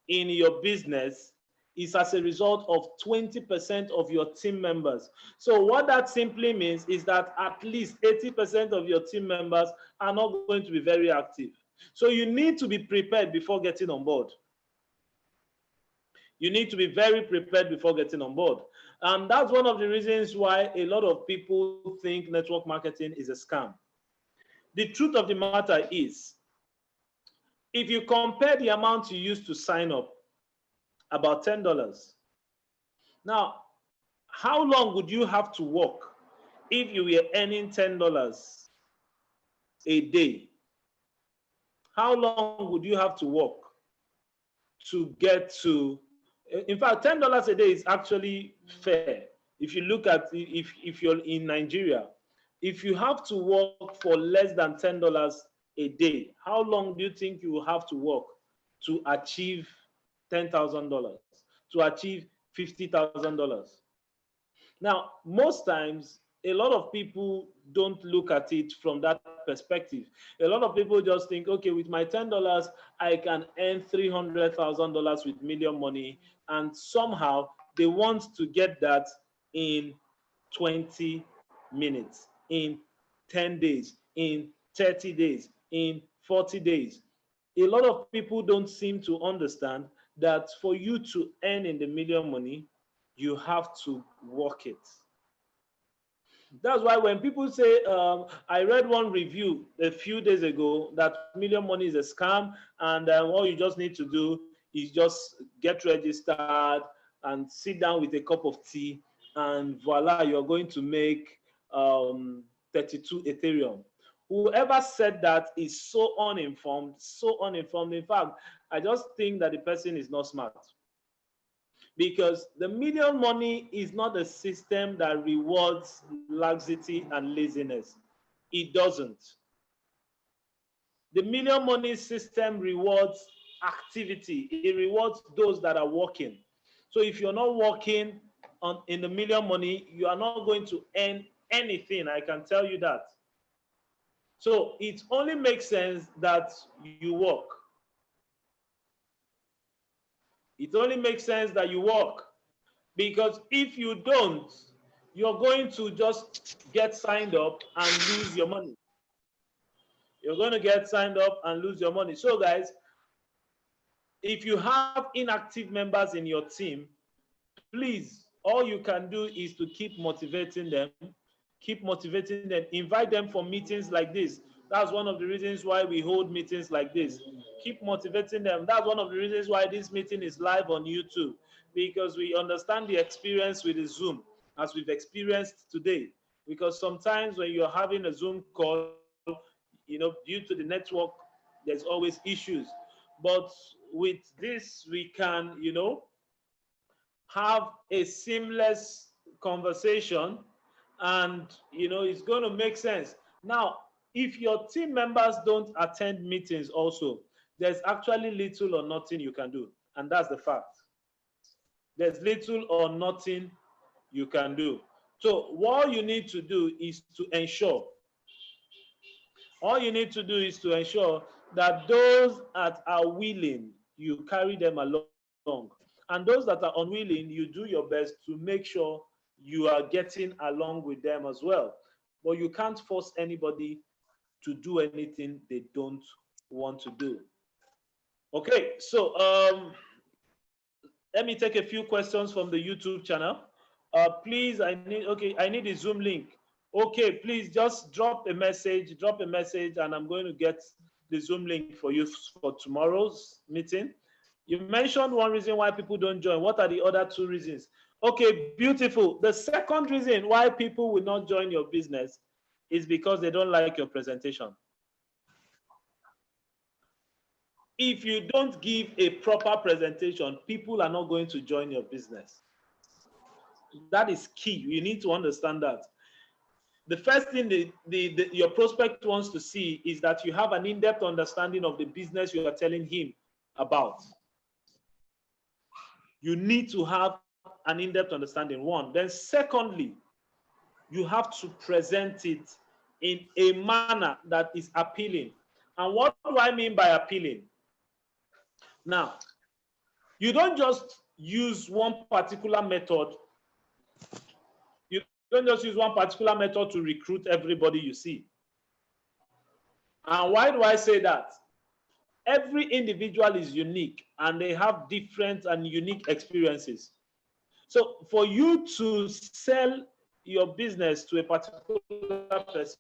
in your business is as a result of 20% of your team members. So what that simply means is that at least 80% of your team members are not going to be very active. So you need to be prepared before getting on board. You need to be very prepared before getting on board. And that's one of the reasons why a lot of people think network marketing is a scam. The truth of the matter is, if you compare the amount you used to sign up, about $10. Now, how long would you have to work if you were earning $10 a day? How long would you have to work to get to, in fact, $10 a day is actually fair. If you look at, if you're in Nigeria, if you have to work for less than $10 a day, how long do you think you will have to work to achieve $10,000, to achieve $50,000? Now, most times, a lot of people don't look at it from that perspective. A lot of people just think, okay, with my $10, I can earn $300,000 with million money, and somehow they want to get that in 20 minutes, in 10 days, in 30 days, in 40 days. A lot of people don't seem to understand that for you to earn in the million money, you have to work it. That's why when people say, I read one review a few days ago that million money is a scam, and all you just need to do is just get registered and sit down with a cup of tea, and voila, you're going to make 32 Ethereum. Whoever said that is so uninformed, so uninformed. In fact, I just think that the person is not smart. Because the million money is not a system that rewards laxity and laziness. It doesn't. The million money system rewards activity. It rewards those that are working. So if you're not working in the million money, you are not going to earn anything. I can tell you that. So it only makes sense that you work. It only makes sense that you work. Because if you don't, you're going to just get signed up and lose your money. You're going to get signed up and lose your money. So guys, if you have inactive members in your team, please, all you can do is to keep motivating them. Keep motivating them. Invite them for meetings like this. That's one of the reasons why we hold meetings like this. Keep motivating them. That's one of the reasons why this meeting is live on YouTube, because we understand the experience with the Zoom as we've experienced today. Because sometimes when you're having a Zoom call, due to the network, there's always issues. But with this, we can, have a seamless conversation, and, it's going to make sense. Now, if your team members don't attend meetings also, there's actually little or nothing you can do. And that's the fact. There's little or nothing you can do. So what you need to do is to ensure, that those that are willing, you carry them along. And those that are unwilling, you do your best to make sure you are getting along with them as well. But you can't force anybody to do anything they don't want to do. Okay, so let me take a few questions from the YouTube channel. Please, I need a Zoom link. Okay, please just drop a message, and I'm going to get the Zoom link for you for tomorrow's meeting. You mentioned one reason why people don't join. What are the other two reasons? Okay, beautiful. The second reason why people will not join your business is because they don't like your presentation. If you don't give a proper presentation, people are not going to join your business. That is key. You need to understand that. the first thing your prospect wants to see is that you have an in-depth understanding of the business you are telling him about. You need to have an in-depth understanding, one. Then secondly, you have to present it in a manner that is appealing. And what do I mean by appealing? Now, you don't just use one particular method. You don't just use one particular method to recruit everybody you see. And why do I say that? Every individual is unique and they have different and unique experiences. So for you to sell your business to a particular person,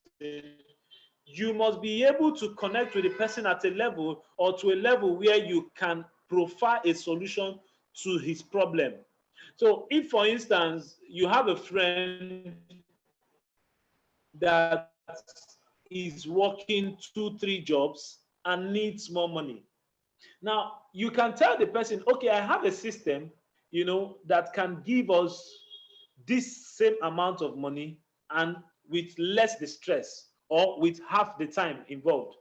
you must be able to connect with the person at a level or to a level where you can profile a solution to his problem. So if, for instance, you have a friend that is working 2-3 jobs and needs more money. Now, you can tell the person, okay, I have a system, that can give us this same amount of money and with less distress or with half the time involved.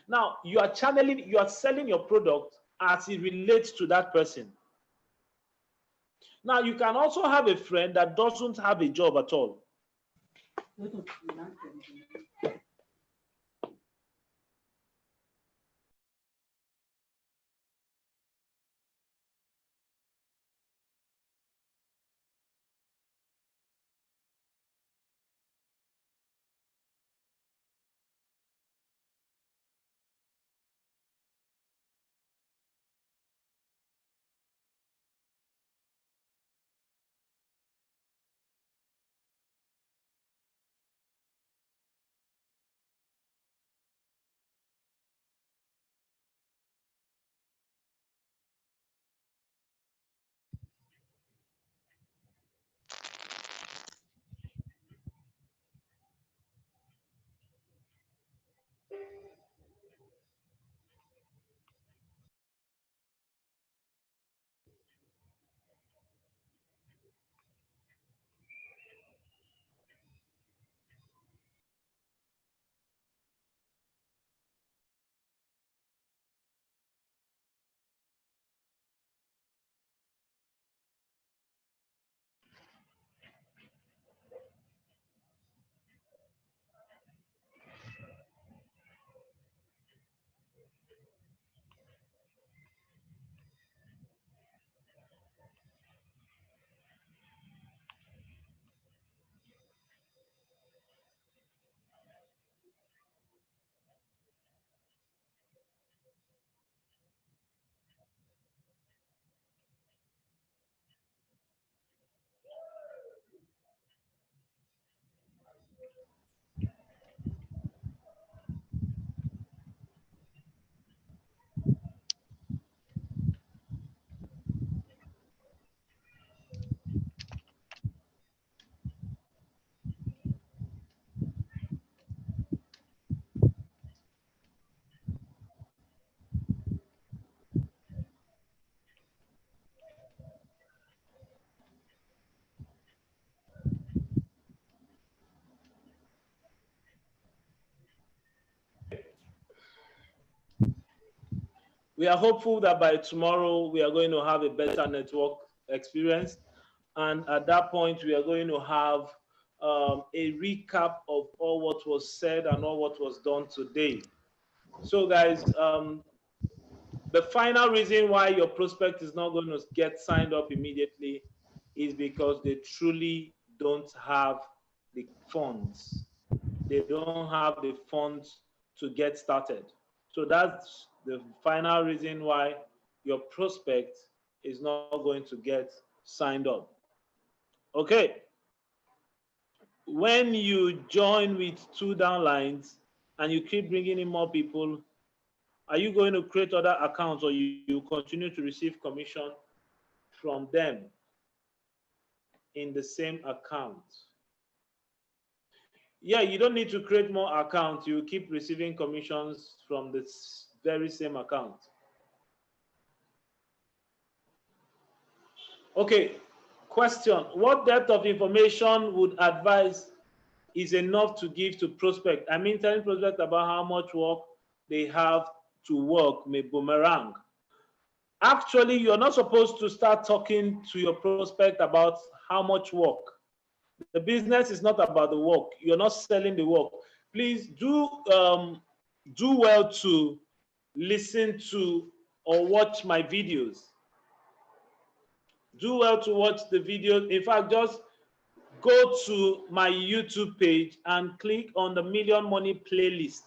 Now, you are selling your product as it relates to that person. Now, you can also have a friend that doesn't have a job at all. We are hopeful that by tomorrow we are going to have a better network experience. And at that point, we are going to have a recap of all what was said and all what was done today. So guys, the final reason why your prospect is not going to get signed up immediately is because they truly don't have the funds. They don't have the funds to get started. So that's the final reason why your prospect is not going to get signed up. Okay. When you join with 2 downlines and you keep bringing in more people, are you going to create other accounts or you continue to receive commission from them in the same account? Yeah, you don't need to create more accounts. You keep receiving commissions from this very same account. Okay, question. What depth of information would advise is enough to give to prospect. I mean, telling prospect about how much work they have to work may boomerang. Actually, you're not supposed to start talking to your prospect about how much work. The business is not about the work. You're not selling the work. Please do well to listen to or watch my videos. Do well to watch the videos. In fact, just go to my YouTube page and click on the Million Money playlist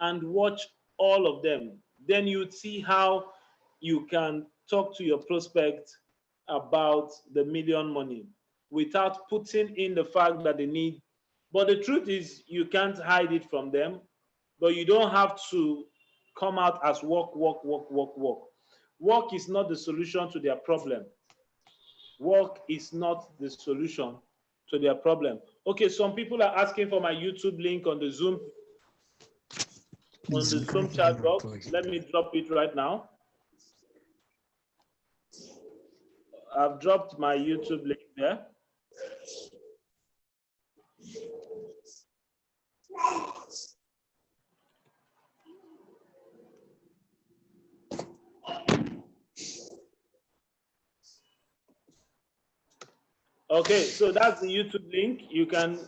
and watch all of them. Then you'd see how you can talk to your prospect about the million money without putting in the fact that they need. But the truth is, you can't hide it from them, but you don't have to come out as work, work, work, work, work. Work is not the solution to their problem. Work is not the solution to their problem. Okay, some people are asking for my YouTube link on the Zoom chat box. Let me drop it right now. I've dropped my YouTube link there. Okay, so that's the YouTube link. You can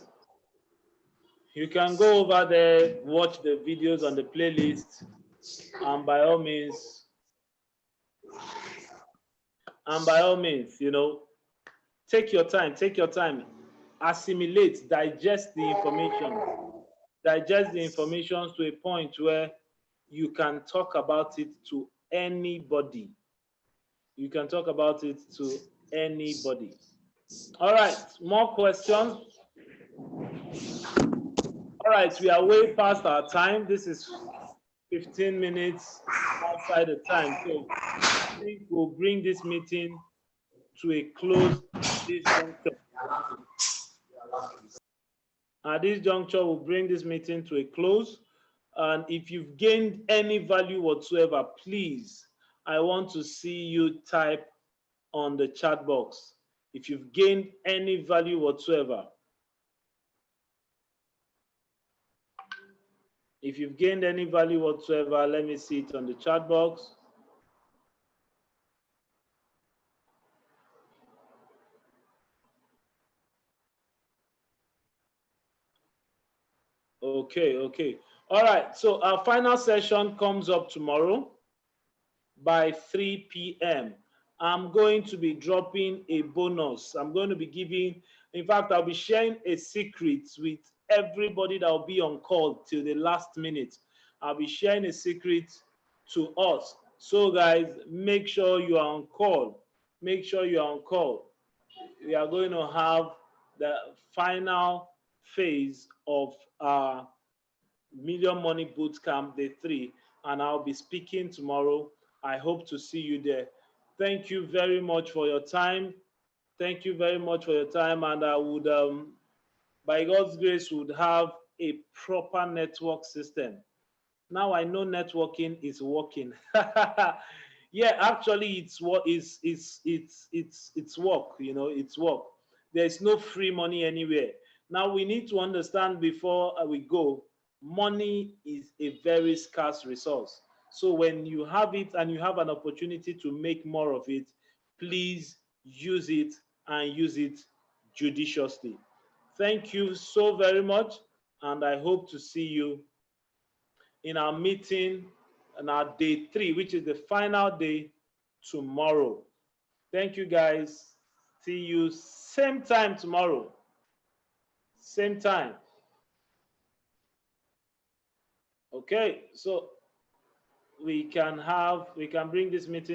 go over there, watch the videos on the playlist, and by all means, you know, take your time, assimilate, digest the information to a point where you can talk about it to anybody. You can talk about it to anybody. All right, more questions? All right, we are way past our time. This is 15 minutes outside the time. So I think we'll bring this meeting to a close at this juncture. At this juncture, we'll bring this meeting to a close. And if you've gained any value whatsoever, please, I want to see you type on the chat box. If you've gained any value whatsoever. If you've gained any value whatsoever, let me see it on the chat box. Okay. All right, so our final session comes up tomorrow by 3 p.m. I'm going to be dropping a bonus. I'm going to be giving, in fact, I'll be sharing a secret with everybody that will be on call till the last minute. I'll be sharing a secret to us. So guys, make sure you are on call. Make sure you are on call. We are going to have the final phase of our Million Money Bootcamp Day 3, and I'll be speaking tomorrow. I hope to see you there. Thank you very much for your time. Thank you very much for your time, and I would, by God's grace, would have a proper network system. Now I know networking is working. Yeah, actually, it's what is it's work. You know, it's work. There's no free money anywhere. Now we need to understand before we go. Money is a very scarce resource. So when you have it and you have an opportunity to make more of it, please use it and use it judiciously. Thank you so very much, and I hope to see you in our meeting on our day 3, which is the final day tomorrow. Thank you, guys. See you same time tomorrow. Same time. Okay, so we can bring this meeting